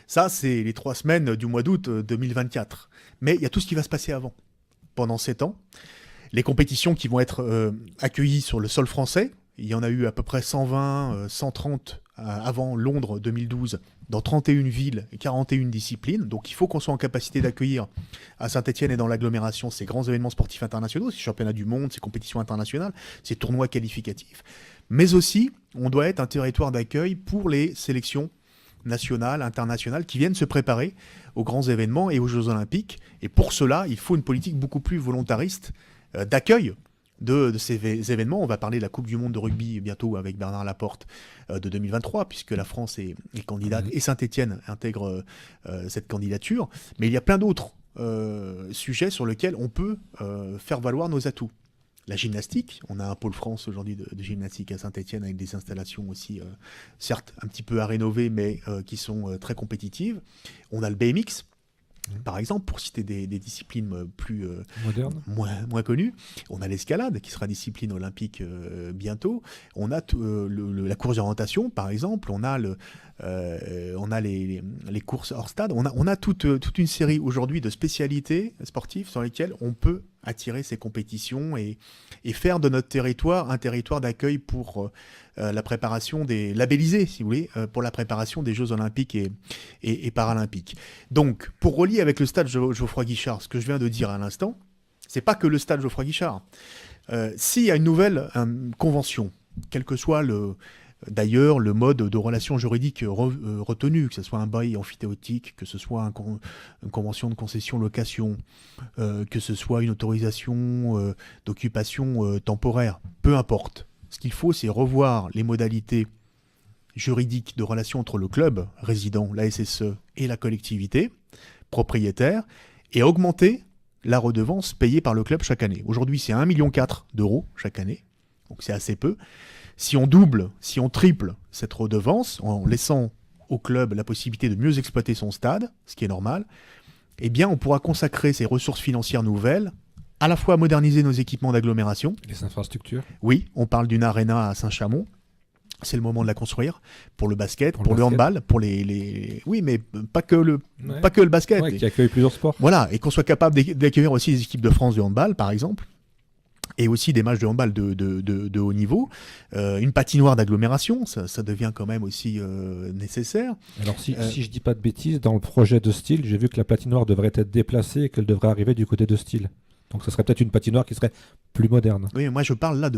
Ça, c'est les 3 semaines du mois d'août 2024. Mais il y a tout ce qui va se passer avant. Pendant 7 ans, les compétitions qui vont être accueillies sur le sol français, il y en a eu à peu près 120, 130 avant Londres 2012, dans 31 villes et 41 disciplines. Donc il faut qu'on soit en capacité d'accueillir à Saint-Etienne et dans l'agglomération ces grands événements sportifs internationaux, ces championnats du monde, ces compétitions internationales, ces tournois qualificatifs. Mais aussi, on doit être un territoire d'accueil pour les sélections nationales, internationales, qui viennent se préparer aux grands événements et aux Jeux Olympiques. Et pour cela, il faut une politique beaucoup plus volontariste d'accueil de ces événements. On va parler de la Coupe du Monde de rugby bientôt avec Bernard Laporte de 2023, puisque la France est candidate et Saint-Etienne intègre cette candidature. Mais il y a plein d'autres sujets sur lesquels on peut faire valoir nos atouts. La gymnastique, on a un pôle France aujourd'hui de gymnastique à Saint-Etienne avec des installations aussi, certes un petit peu à rénover, mais qui sont très compétitives. On a le BMX, par exemple, pour citer des disciplines plus modernes, moins connues. On a l'escalade, qui sera discipline olympique bientôt. On a la course d'orientation, par exemple. On a les courses hors stade. On a toute une série aujourd'hui de spécialités sportives sur lesquelles on peut attirer ces compétitions et faire de notre territoire un territoire d'accueil pour la préparation labellisé, si vous voulez, pour la préparation des Jeux Olympiques et Paralympiques. Donc, pour relier avec le stade Geoffroy Guichard, ce que je viens de dire à l'instant, c'est pas que le stade Geoffroy Guichard. S'il y a une nouvelle convention, quel que soit d'ailleurs le mode de relation juridique retenu, que ce soit un bail amphithéotique, que ce soit une convention de concession-location, que ce soit une autorisation d'occupation temporaire, peu importe. Ce qu'il faut, c'est revoir les modalités juridiques de relation entre le club résident, la SSE, et la collectivité propriétaire, et augmenter la redevance payée par le club chaque année. Aujourd'hui, c'est 1,4 million d'euros chaque année, donc c'est assez peu. Si on double, si on triple cette redevance, en laissant au club la possibilité de mieux exploiter son stade, ce qui est normal, eh bien on pourra consacrer ces ressources financières nouvelles à la fois à moderniser nos équipements d'agglomération. Les infrastructures. Oui, on parle d'une aréna à Saint-Chamond. C'est le moment de la construire pour le basket, pour le handball, pour les... Oui, mais pas que le basket. Ouais, qui accueille plusieurs sports. Voilà, et qu'on soit capable d'accueillir aussi les équipes de France de handball, par exemple, et aussi des matchs de handball de haut niveau. Une patinoire d'agglomération, ça devient quand même aussi nécessaire. Alors si je dis pas de bêtises, dans le projet de Style, j'ai vu que la patinoire devrait être déplacée et qu'elle devrait arriver du côté de Style. Donc ce serait peut-être une patinoire qui serait plus moderne. Oui, moi je parle là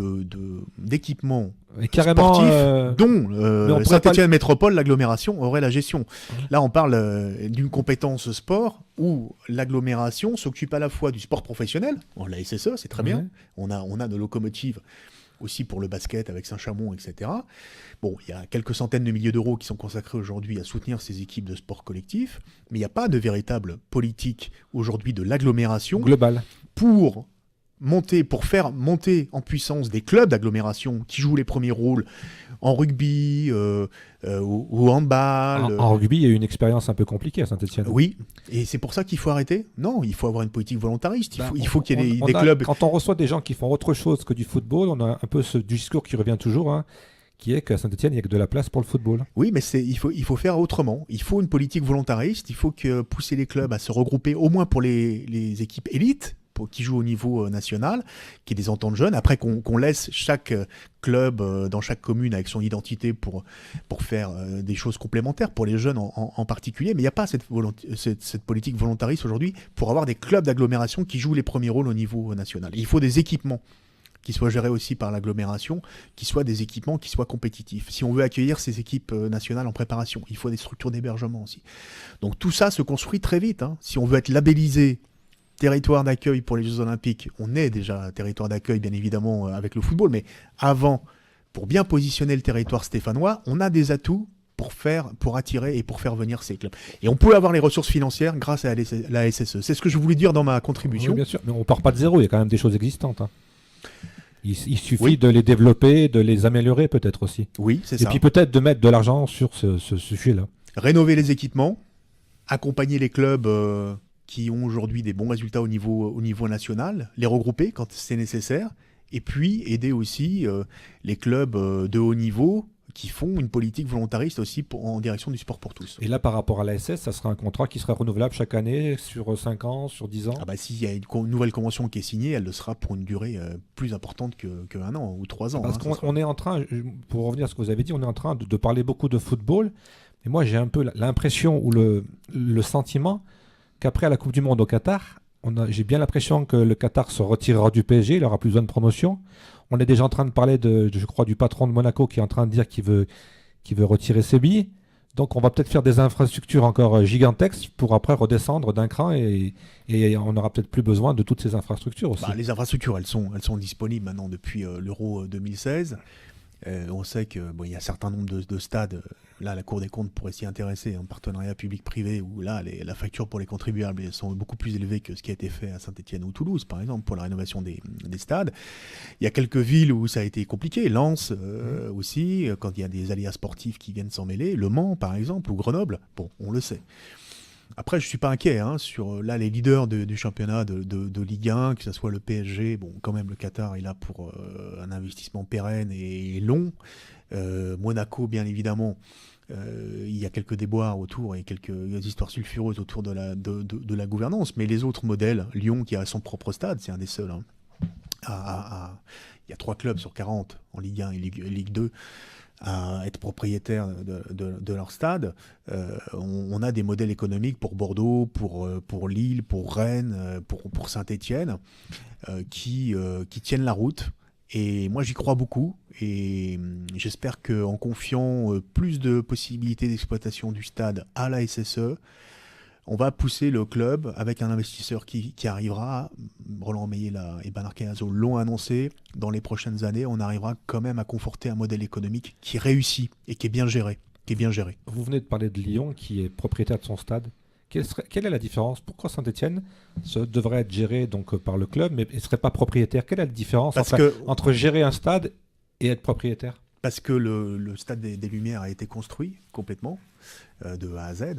d'équipements Et carrément, sportifs dont pourrait Saint-Étienne Métropole, l'agglomération, aurait la gestion. Là, on parle d'une compétence sport où l'agglomération s'occupe à la fois du sport professionnel, la SSE, c'est très bien, on a nos locomotives aussi pour le basket avec Saint-Chamond, etc. Bon, il y a quelques centaines de milliers d'euros qui sont consacrés aujourd'hui à soutenir ces équipes de sport collectif, mais il n'y a pas de véritable politique aujourd'hui de l'agglomération global. pour faire monter en puissance des clubs d'agglomération qui jouent les premiers rôles en rugby ou handball. En rugby, il y a eu une expérience un peu compliquée à Saint-Etienne. Oui, et c'est pour ça qu'il faut arrêter. Non, il faut avoir une politique volontariste. Il faut qu'il y ait des clubs. Quand on reçoit des gens qui font autre chose que du football, on a un peu ce discours qui revient toujours, hein, qui est qu'à Saint-Etienne, il n'y a que de la place pour le football. Oui, mais il faut faire autrement. Il faut une politique volontariste. Il faut pousser les clubs à se regrouper au moins pour les équipes élites, qui jouent au niveau national, qui des ententes jeunes. Après qu'on laisse chaque club dans chaque commune avec son identité pour faire des choses complémentaires pour les jeunes en particulier. Mais il n'y a pas cette politique volontariste aujourd'hui pour avoir des clubs d'agglomération qui jouent les premiers rôles au niveau national. Et il faut des équipements qui soient gérés aussi par l'agglomération, qui soient des équipements qui soient compétitifs. Si on veut accueillir ces équipes nationales en préparation, il faut des structures d'hébergement aussi. Donc tout ça se construit très vite. Si on veut être labellisé territoire d'accueil pour les Jeux Olympiques, on est déjà territoire d'accueil, bien évidemment, avec le football, mais avant, pour bien positionner le territoire stéphanois, on a des atouts pour attirer et pour faire venir ces clubs. Et on peut avoir les ressources financières grâce à la SSE. C'est ce que je voulais dire dans ma contribution. Oui, bien sûr, mais on ne part pas de zéro, il y a quand même des choses existantes. Il suffit de les développer, de les améliorer peut-être aussi. Oui, c'est ça. Et puis peut-être de mettre de l'argent sur ce sujet-là. Rénover les équipements, accompagner les clubs qui ont aujourd'hui des bons résultats au niveau national, les regrouper quand c'est nécessaire, et puis aider aussi les clubs de haut niveau qui font une politique volontariste aussi en direction du sport pour tous. Et là, par rapport à la SS, ça sera un contrat qui sera renouvelable chaque année sur 5 ans, sur 10 ans? S'il y a une nouvelle convention qui est signée, elle le sera pour une durée plus importante qu'un an ou 3 ans. Parce qu'on est en train, pour revenir à ce que vous avez dit, on est en train de parler beaucoup de football, mais moi j'ai un peu l'impression ou le sentiment qu'après la Coupe du Monde au Qatar, j'ai bien l'impression que le Qatar se retirera du PSG, il n'aura plus besoin de promotion. On est déjà en train de parler je crois, du patron de Monaco qui est en train de dire qu'il veut retirer ses billets. Donc on va peut-être faire des infrastructures encore gigantesques pour après redescendre d'un cran et on n'aura peut-être plus besoin de toutes ces infrastructures aussi. Les infrastructures, elles sont disponibles maintenant depuis l'Euro 2016. On sait qu'il y a un certain nombre de stades. Là, la Cour des comptes pourrait s'y intéresser, en partenariat public-privé, où là, la facture pour les contribuables sont beaucoup plus élevées que ce qui a été fait à Saint-Étienne ou Toulouse, par exemple, pour la rénovation des stades. Il y a quelques villes où ça a été compliqué. Lens aussi, quand il y a des aléas sportifs qui viennent s'en mêler. Le Mans, par exemple, ou Grenoble. Bon, on le sait. Après, je ne suis pas inquiet sur les leaders du championnat de Ligue 1, que ce soit le PSG. Bon, quand même, le Qatar est là pour un investissement pérenne et long. Monaco, bien évidemment, il y a quelques déboires autour et quelques histoires sulfureuses autour de la gouvernance. Mais les autres modèles, Lyon qui a son propre stade, c'est un des seuls. Il y a 3 clubs sur 40 en Ligue 1 et Ligue 2. À être propriétaires de leur stade. On a des modèles économiques pour Bordeaux, pour Lille, pour Rennes, pour Saint-Étienne, qui tiennent la route. Et moi, j'y crois beaucoup. Et j'espère qu'en confiant plus de possibilités d'exploitation du stade à la SSE, on va pousser le club avec un investisseur qui arrivera. Roland Meillet et Bernard Caillazo l'ont annoncé. Dans les prochaines années, on arrivera quand même à conforter un modèle économique qui réussit et qui est bien géré. Vous venez de parler de Lyon, qui est propriétaire de son stade. Quelle est la différence? Pourquoi Saint-Étienne devrait être géré par le club, mais ne serait pas propriétaire? Quelle est la différence entre gérer un stade et être propriétaire? Parce que le stade des Lumières a été construit complètement, de A à Z.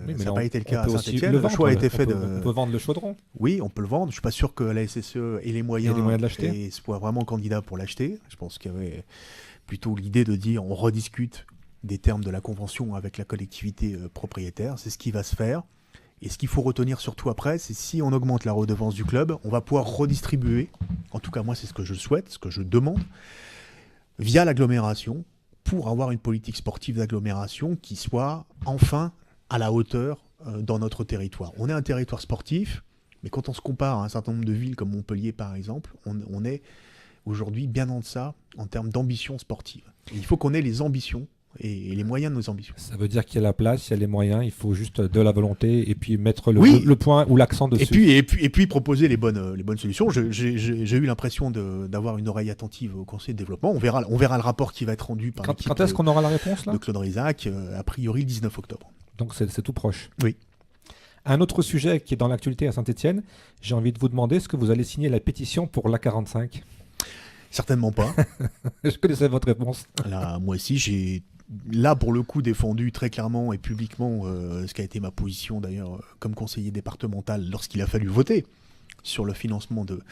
Oui, ça n'a pas été le cas à Saint-Étienne. Le choix a été fait On peut vendre le chaudron. Oui, on peut le vendre. Je ne suis pas sûr que la SSE ait les moyens de l'acheter et soit vraiment candidat pour l'acheter. Je pense qu'il y avait plutôt l'idée de dire on rediscute des termes de la convention avec la collectivité propriétaire. C'est ce qui va se faire. Et ce qu'il faut retenir surtout après, c'est si on augmente la redevance du club, on va pouvoir redistribuer, en tout cas moi c'est ce que je souhaite, ce que je demande, via l'agglomération, pour avoir une politique sportive d'agglomération qui soit enfin à la hauteur dans notre territoire. On est un territoire sportif, Mais quand on se compare à un certain nombre de villes comme Montpellier par exemple, on est aujourd'hui bien en deçà en termes d'ambition sportive. Et il faut qu'on ait les ambitions et les moyens de nos ambitions. Ça veut dire qu'il y a la place, il y a les moyens, il faut juste de la volonté et puis mettre Oui. le point ou l'accent dessus. Et puis proposer les bonnes solutions. J'ai eu l'impression d'avoir une oreille attentive au Conseil de développement. On verra le rapport qui va être rendu par l'équipe Quand est-ce qu'on aura la réponse là de Claude Rizac, a priori le 19 octobre. Donc c'est tout proche. Oui. Un autre sujet qui est dans l'actualité à Saint-Étienne, j'ai envie de vous demander, est-ce que vous allez signer la pétition pour l'A45 ? Certainement pas. Je connaissais votre réponse. Là, moi aussi, j'ai là pour le coup défendu très clairement et publiquement ce qui a été ma position d'ailleurs comme conseiller départemental lorsqu'il a fallu voter sur le financement de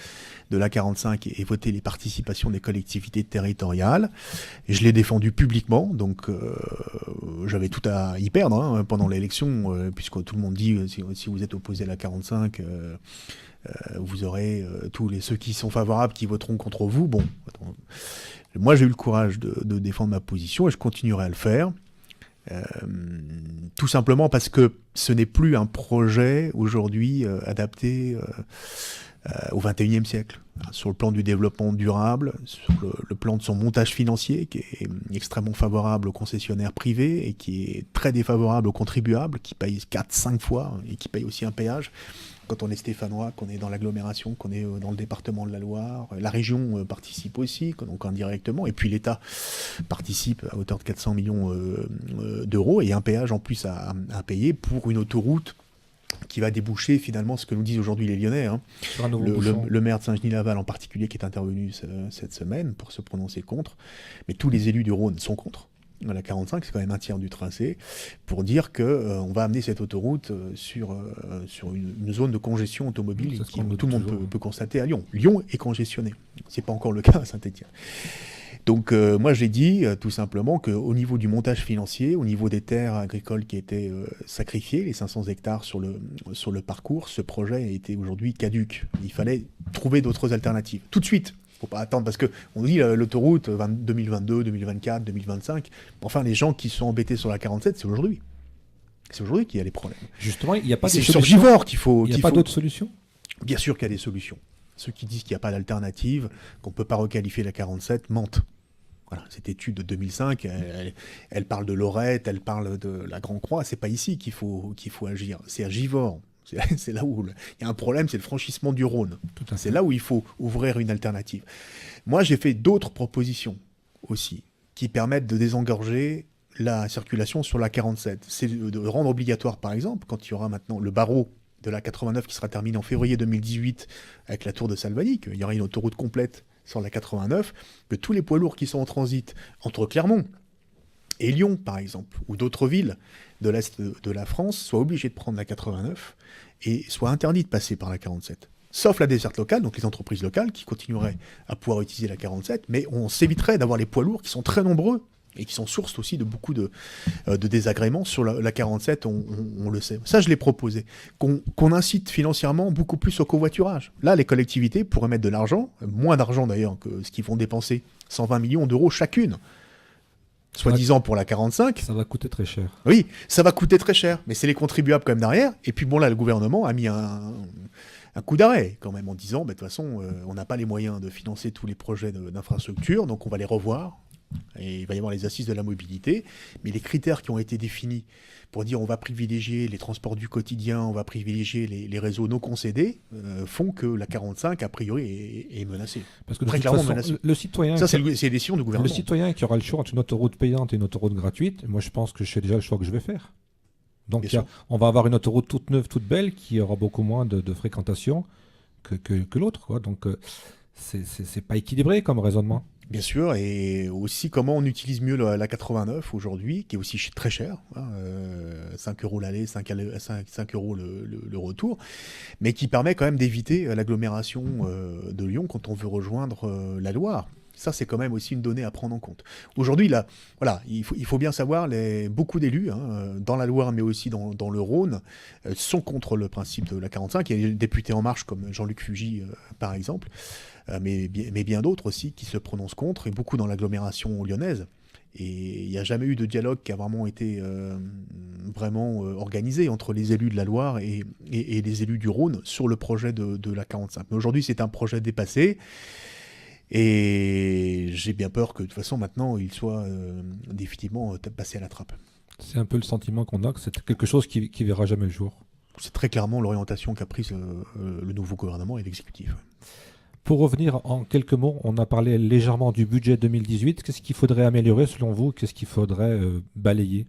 l'A45 et voter les participations des collectivités territoriales. Et je l'ai défendu publiquement, donc j'avais tout à y perdre pendant l'élection, puisque tout le monde dit si vous êtes opposé à l'A45, vous aurez tous ceux qui sont favorables qui voteront contre vous. Bon, moi j'ai eu le courage de défendre ma position et je continuerai à le faire. Tout simplement parce que ce n'est plus un projet aujourd'hui adapté au XXIe siècle. Sur le plan du développement durable, sur le plan de son montage financier qui est extrêmement favorable aux concessionnaires privés et qui est très défavorable aux contribuables qui payent 4-5 fois et qui payent aussi un péage. Quand on est stéphanois, qu'on est dans l'agglomération, qu'on est dans le département de la Loire, la région participe aussi, donc indirectement, et puis l'État participe à hauteur de 400 millions d'euros, et un péage en plus à payer pour une autoroute qui va déboucher finalement ce que nous disent aujourd'hui les Lyonnais. Le maire de Saint-Genis-Laval en particulier qui est intervenu cette semaine pour se prononcer contre, mais tous les élus du Rhône sont contre. La 45, c'est quand même un tiers du tracé, pour dire qu'on va amener cette autoroute sur une zone de congestion automobile qui tout le monde peut constater à Lyon. Lyon est congestionné. Ce n'est pas encore le cas à Saint-Étienne. Donc moi j'ai dit tout simplement qu'au niveau du montage financier, au niveau des terres agricoles qui étaient sacrifiées, les 500 hectares sur le parcours, ce projet était aujourd'hui caduc. Il fallait trouver d'autres alternatives. Tout de suite. Il ne faut pas attendre, parce qu'on nous dit l'autoroute 2022, 2024, 2025. Enfin, les gens qui sont embêtés sur la 47, c'est aujourd'hui. C'est aujourd'hui qu'il y a les problèmes. Justement, il n'y a pas de solution. C'est sur Givors qu'il faut... Il n'y a pas d'autres solutions ? Bien sûr qu'il y a des solutions. Ceux qui disent qu'il n'y a pas d'alternative, qu'on ne peut pas requalifier la 47, mentent. Voilà, cette étude de 2005, elle parle de Lorette, elle parle de la Grand Croix. C'est pas ici qu'il faut agir. C'est à Givors. C'est là où il y a un problème, c'est le franchissement du Rhône. C'est là où il faut ouvrir une alternative. Moi, j'ai fait d'autres propositions aussi qui permettent de désengorger la circulation sur la 47. C'est de rendre obligatoire, par exemple, quand il y aura maintenant le barreau de la 89 qui sera terminé en février 2018 avec la tour de Salvani, il y aura une autoroute complète sur la 89, que tous les poids lourds qui sont en transit entre Clermont et Lyon, par exemple, ou d'autres villes de l'Est de la France, soient obligés de prendre la 89 et soient interdits de passer par la 47. Sauf la desserte locale, donc les entreprises locales qui continueraient à pouvoir utiliser la 47, mais on s'éviterait d'avoir les poids lourds qui sont très nombreux et qui sont source aussi de beaucoup de désagréments sur la 47, on le sait. Ça, je l'ai proposé. Qu'on incite financièrement beaucoup plus au covoiturage. Là, les collectivités pourraient mettre de l'argent, moins d'argent d'ailleurs que ce qu'ils vont dépenser, 120 millions d'euros chacune, soi-disant pour la 45. Ça va coûter très cher. Oui, ça va coûter très cher, mais c'est les contribuables quand même derrière. Et puis bon, là, le gouvernement a mis un coup d'arrêt quand même en disant, de toute façon, on n'a pas les moyens de financer tous les projets d'infrastructure, donc on va les revoir. Et il va y avoir les assises de la mobilité, mais les critères qui ont été définis pour dire on va privilégier les transports du quotidien, on va privilégier les réseaux non concédés, font que la 45, a priori, est menacée. Parce que très clairement menacée. Le citoyen... Ça, c'est les décisions du gouvernement. Le citoyen qui aura le choix entre une autoroute payante et une autoroute gratuite, moi je pense que je sais déjà le choix que je vais faire. Donc on va avoir une autoroute toute neuve, toute belle, qui aura beaucoup moins de fréquentation que l'autre, quoi. Donc c'est pas équilibré comme raisonnement. Bien sûr, et aussi comment on utilise mieux la 89 aujourd'hui, qui est aussi très cher, 5 euros l'aller, 5 euros le retour, mais qui permet quand même d'éviter l'agglomération de Lyon quand on veut rejoindre la Loire. Ça, c'est quand même aussi une donnée à prendre en compte. Aujourd'hui, là, voilà, il faut bien savoir, beaucoup d'élus, dans la Loire, mais aussi dans le Rhône, sont contre le principe de la 45. Il y a des députés En Marche, comme Jean-Luc Fugy, par exemple, mais bien d'autres aussi qui se prononcent contre, et beaucoup dans l'agglomération lyonnaise. Et il n'y a jamais eu de dialogue qui a vraiment été organisé entre les élus de la Loire et les élus du Rhône sur le projet de la 45. Mais aujourd'hui, c'est un projet dépassé. Et j'ai bien peur que de toute façon maintenant il soit définitivement passé à la trappe. C'est un peu le sentiment qu'on a, que c'est quelque chose qui verra jamais le jour. C'est très clairement l'orientation qu'a prise le nouveau gouvernement et l'exécutif. Pour revenir en quelques mots, on a parlé légèrement du budget 2018. Qu'est-ce qu'il faudrait améliorer selon vous? Qu'est-ce qu'il faudrait balayer?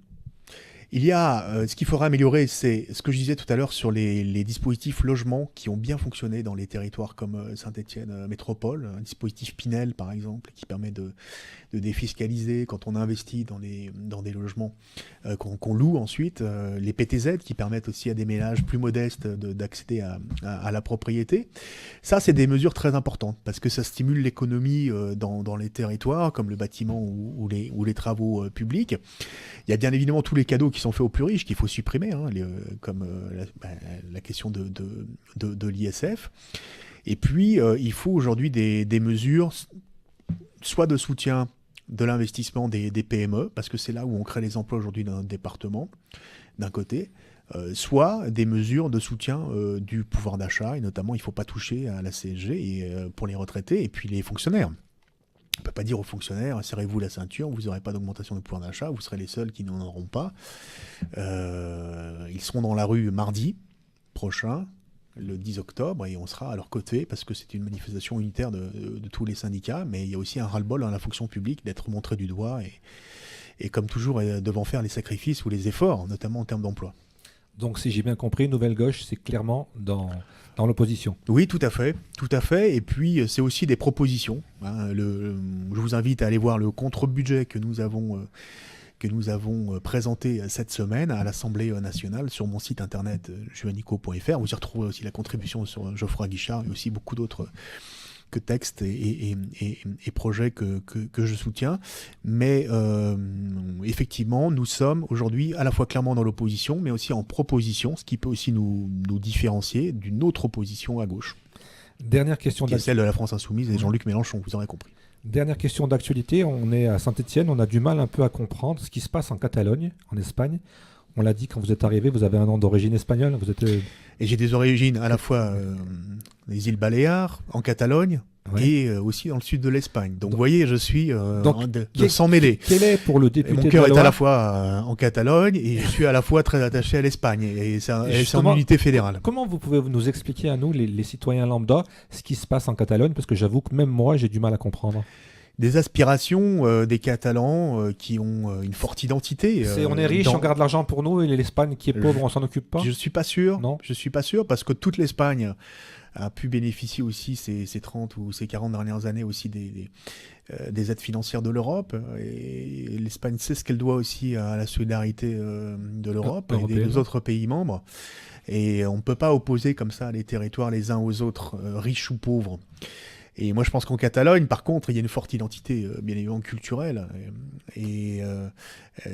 Il y a ce qu'il faudra améliorer, c'est ce que je disais tout à l'heure sur les dispositifs logements qui ont bien fonctionné dans les territoires comme Saint-Étienne Métropole, un dispositif Pinel par exemple, qui permet de défiscaliser quand on investit dans des logements qu'on loue ensuite, les PTZ qui permettent aussi à des ménages plus modestes d'accéder à la propriété. Ça, c'est des mesures très importantes parce que ça stimule l'économie dans les territoires comme le bâtiment ou les travaux publics. Il y a bien évidemment tous les cadeaux qui sont faits aux plus riches qu'il faut supprimer, comme la question de l'ISF. Et puis, il faut aujourd'hui des mesures, soit de soutien de l'investissement des PME, parce que c'est là où on crée les emplois aujourd'hui dans notre département, d'un côté, soit des mesures de soutien du pouvoir d'achat, et notamment, il ne faut pas toucher à la CSG pour les retraités et puis les fonctionnaires. On ne peut pas dire aux fonctionnaires, serrez-vous la ceinture, vous n'aurez pas d'augmentation de pouvoir d'achat, vous serez les seuls qui n'en auront pas. Ils seront dans la rue mardi prochain, le 10 octobre, et on sera à leur côté, parce que c'est une manifestation unitaire de tous les syndicats, mais il y a aussi un ras-le-bol dans la fonction publique d'être montré du doigt, et comme toujours, devant faire les sacrifices ou les efforts, notamment en termes d'emploi. Donc si j'ai bien compris, Nouvelle Gauche, c'est clairement dans l'opposition. Oui, tout à fait. Et puis, c'est aussi des propositions. Je vous invite à aller voir le contre-budget que nous avons présenté cette semaine à l'Assemblée nationale sur mon site internet juanico.fr. Vous y retrouverez aussi la contribution sur Geoffroy Guichard et aussi beaucoup d'autres que textes et projets que je soutiens. Mais effectivement, nous sommes aujourd'hui à la fois clairement dans l'opposition, mais aussi en proposition, ce qui peut aussi nous différencier d'une autre opposition à gauche. Dernière question qui est celle de la France Insoumise et Jean-Luc Mélenchon, vous aurez compris. Dernière question d'actualité, on est à Saint-Étienne, on a du mal un peu à comprendre ce qui se passe en Catalogne, en Espagne. On l'a dit quand vous êtes arrivé, vous avez un nom d'origine espagnole. Et j'ai des origines à la fois des îles Baléares, en Catalogne, et aussi dans le sud de l'Espagne. Donc vous voyez, je suis de s'en mêler. Quel est pour le député mon cœur est à la fois en Catalogne et je suis à la fois très attaché à l'Espagne. Et c'est en unité fédérale. Comment vous pouvez nous expliquer à nous, les citoyens lambda, ce qui se passe en Catalogne? Parce que j'avoue que même moi, j'ai du mal à comprendre. Des aspirations des Catalans qui ont une forte identité. On est riche, on garde l'argent pour nous, et l'Espagne qui est pauvre, on s'en occupe pas? Je suis pas sûr. Non. Je suis pas sûr parce que toute l'Espagne a pu bénéficier aussi ces 30 ou ces 40 dernières années aussi des aides financières de l'Europe. Et l'Espagne sait ce qu'elle doit aussi à la solidarité de l'Europe et des autres pays membres. Et on ne peut pas opposer comme ça les territoires les uns aux autres, riches ou pauvres. Et moi, je pense qu'en Catalogne, par contre, il y a une forte identité, bien évidemment, culturelle. Et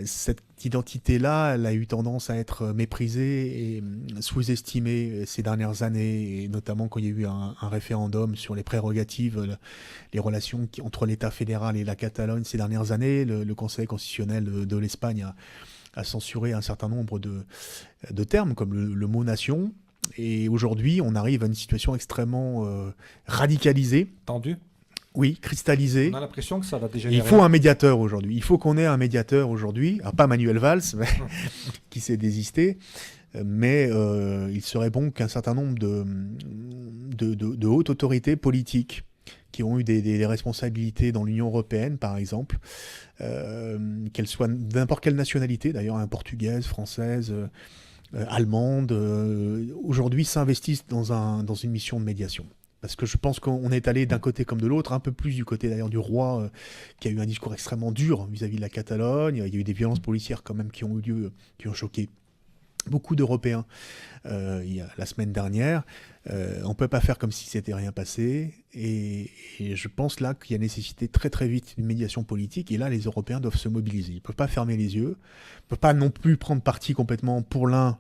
cette identité-là, elle a eu tendance à être méprisée et sous-estimée ces dernières années, et notamment quand il y a eu un référendum sur les prérogatives, les relations entre l'État fédéral et la Catalogne ces dernières années. Le Conseil constitutionnel de l'Espagne a censuré un certain nombre de termes, comme le mot « nation ». Et aujourd'hui, on arrive à une situation extrêmement radicalisée. Tendue. Oui, cristallisée. On a l'impression que ça va dégénérer. Il faut un médiateur aujourd'hui. Il faut qu'on ait un médiateur aujourd'hui. Alors, pas Manuel Valls, qui s'est désisté. Mais il serait bon qu'un certain nombre de hautes autorités politiques qui ont eu des responsabilités dans l'Union européenne, par exemple, qu'elles soient d'importe quelle nationalité, d'ailleurs, portugaise, française... allemande, aujourd'hui s'investissent dans une mission de médiation. Parce que je pense qu'on est allé d'un côté comme de l'autre, un peu plus du côté d'ailleurs du roi, qui a eu un discours extrêmement dur vis-à-vis de la Catalogne. Il y a eu des violences policières quand même qui ont eu lieu, qui ont choqué beaucoup d'Européens la semaine dernière. On ne peut pas faire comme si c'était rien passé. Et je pense là qu'il y a nécessité très très vite d'une médiation politique. Et là, les Européens doivent se mobiliser. Ils ne peuvent pas fermer les yeux. Ils ne peuvent pas non plus prendre parti complètement pour l'un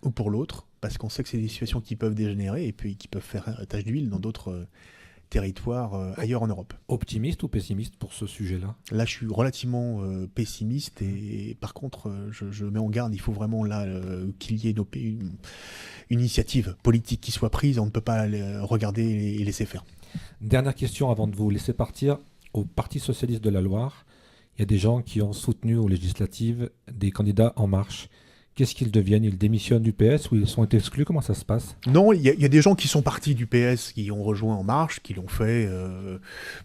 ou pour l'autre. Parce qu'on sait que c'est des situations qui peuvent dégénérer et puis qui peuvent faire tache d'huile dans d'autres territoires ailleurs en Europe. Optimiste ou pessimiste pour ce sujet-là ? Là, je suis relativement pessimiste et par contre, je mets en garde, il faut vraiment là qu'il y ait une initiative politique qui soit prise, on ne peut pas regarder et laisser faire. Dernière question avant de vous laisser partir. Au Parti Socialiste de la Loire, il y a des gens qui ont soutenu aux législatives des candidats En Marche. Qu'est-ce qu'ils deviennent ? Ils démissionnent du PS ou ils sont exclus ? Comment ça se passe ? Non, il y a des gens qui sont partis du PS, qui ont rejoint En Marche, qui l'ont fait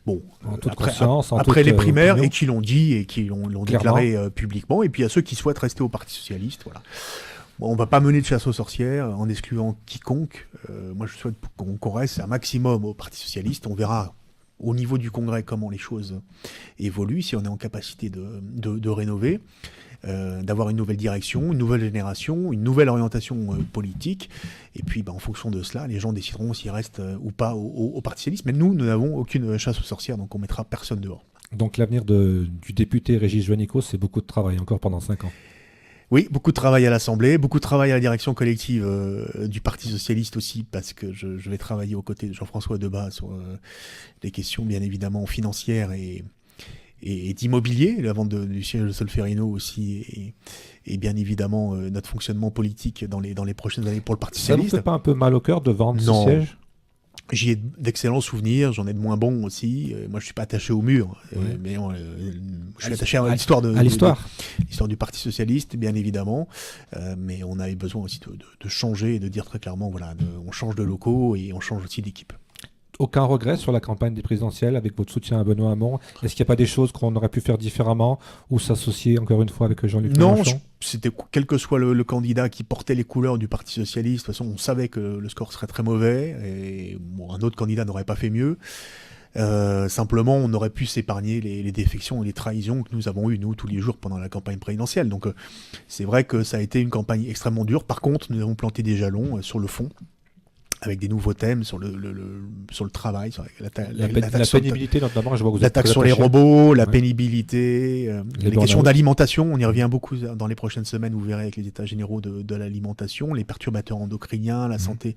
en toute conscience, après les primaires, opinion. et qui l'ont dit et qui l'ont déclaré publiquement. Et puis il y a ceux qui souhaitent rester au Parti Socialiste. Voilà. Bon, on ne va pas mener de chasse aux sorcières en excluant quiconque. Moi, je souhaite qu'on reste un maximum au Parti Socialiste. On verra au niveau du Congrès comment les choses évoluent, si on est en capacité de rénover. D'avoir une nouvelle direction, une nouvelle génération, une nouvelle orientation politique. Et puis, en fonction de cela, les gens décideront s'ils restent ou pas au Parti Socialiste. Mais nous n'avons aucune chasse aux sorcières, donc on ne mettra personne dehors. Donc l'avenir du député Régis Juanico, c'est beaucoup de travail, encore pendant 5 ans. Oui, beaucoup de travail à l'Assemblée, beaucoup de travail à la direction collective du Parti Socialiste aussi, parce que je vais travailler aux côtés de Jean-François Debat sur des questions, bien évidemment, financières et d'immobilier, la vente du siège de Solferino aussi, et bien évidemment notre fonctionnement politique dans les prochaines années pour le Parti Socialiste. Ça ne vous fait pas un peu mal au cœur de vendre ce siège ? J'y ai d'excellents souvenirs, j'en ai de moins bons aussi. Moi, je suis pas attaché au mur, mais je suis attaché à l'histoire l'histoire du Parti Socialiste, bien évidemment. Mais on avait besoin aussi de changer et de dire très clairement, voilà, on change de locaux et on change aussi d'équipe. Aucun regret sur la campagne des présidentielles avec votre soutien à Benoît Hamon ? Est-ce qu'il n'y a pas des choses qu'on aurait pu faire différemment ou s'associer encore une fois avec Jean-Luc Mélenchon ? Non, c'était quel que soit le candidat qui portait les couleurs du Parti Socialiste. De toute façon, on savait que le score serait très mauvais et un autre candidat n'aurait pas fait mieux. Simplement, on aurait pu s'épargner les défections et les trahisons que nous avons eues, nous, tous les jours pendant la campagne présidentielle. Donc, c'est vrai que ça a été une campagne extrêmement dure. Par contre, nous avons planté des jalons sur le fond, avec des nouveaux thèmes sur le travail, sur la pénibilité notamment, je vois que vous l'attaque sur les robots, la pénibilité, les questions d'alimentation, on y revient beaucoup dans les prochaines semaines, vous verrez avec les états généraux de l'alimentation, les perturbateurs endocriniens, la santé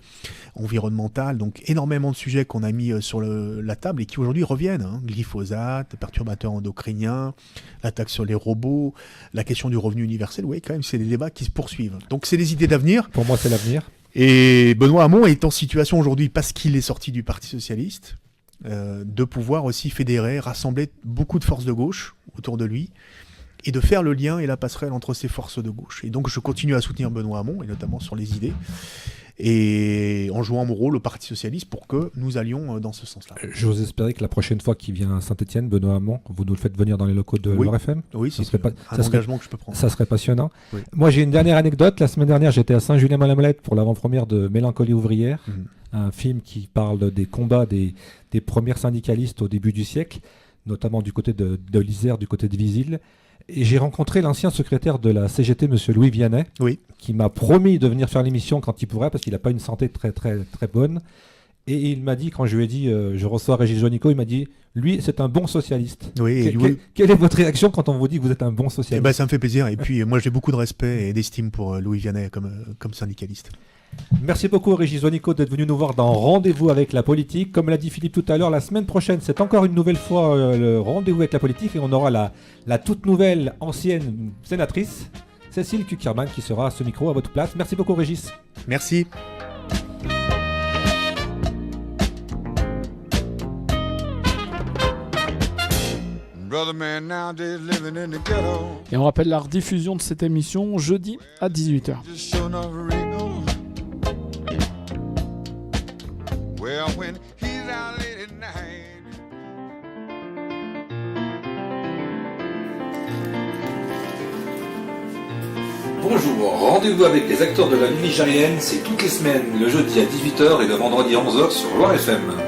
environnementale, donc énormément de sujets qu'on a mis sur la table et qui aujourd'hui reviennent, glyphosate, perturbateurs endocriniens, l'attaque sur les robots, la question du revenu universel, oui quand même c'est des débats qui se poursuivent. Donc c'est des idées d'avenir. Pour moi c'est l'avenir. Et Benoît Hamon est en situation aujourd'hui, parce qu'il est sorti du Parti Socialiste, de pouvoir aussi fédérer, rassembler beaucoup de forces de gauche autour de lui, et de faire le lien et la passerelle entre ces forces de gauche. Et donc je continue à soutenir Benoît Hamon, et notamment sur les idées, et en jouant mon rôle au Parti Socialiste pour que nous allions dans ce sens-là. J'ose espérer que la prochaine fois qu'il vient à Saint-Etienne, Benoît Hamon, vous nous le faites venir dans les locaux de Loire FM ? Oui, ça serait un engagement que je peux prendre. Ça serait passionnant. Oui. Moi, j'ai une dernière anecdote. La semaine dernière, j'étais à Saint-Julien-Malamolette pour l'avant-première de Mélancolie ouvrière, un film qui parle des combats des premiers syndicalistes au début du siècle, notamment du côté de l'Isère, du côté de Visil. Et j'ai rencontré l'ancien secrétaire de la CGT, M. Louis Vianney, qui m'a promis de venir faire l'émission quand il pourrait, parce qu'il n'a pas une santé très, très, très bonne. Et il m'a dit, quand je lui ai dit je reçois Régis Juanico, il m'a dit lui, c'est un bon socialiste. Oui, quelle est votre réaction quand on vous dit que vous êtes un bon socialiste ? Ça me fait plaisir. Et puis, moi, j'ai beaucoup de respect et d'estime pour Louis Vianney comme syndicaliste. Merci beaucoup Régis Juanico d'être venu nous voir dans Rendez-vous avec la politique. Comme l'a dit Philippe tout à l'heure, la semaine prochaine, c'est encore une nouvelle fois le Rendez-vous avec la politique et on aura la toute nouvelle ancienne sénatrice, Cécile Kuckerman, qui sera à ce micro à votre place. Merci beaucoup Régis. Merci. Et on rappelle la rediffusion de cette émission jeudi à 18h. Bonjour, rendez-vous avec les acteurs de la nuit nigérienne, c'est toutes les semaines, le jeudi à 18h et le vendredi à 11h sur Loire FM.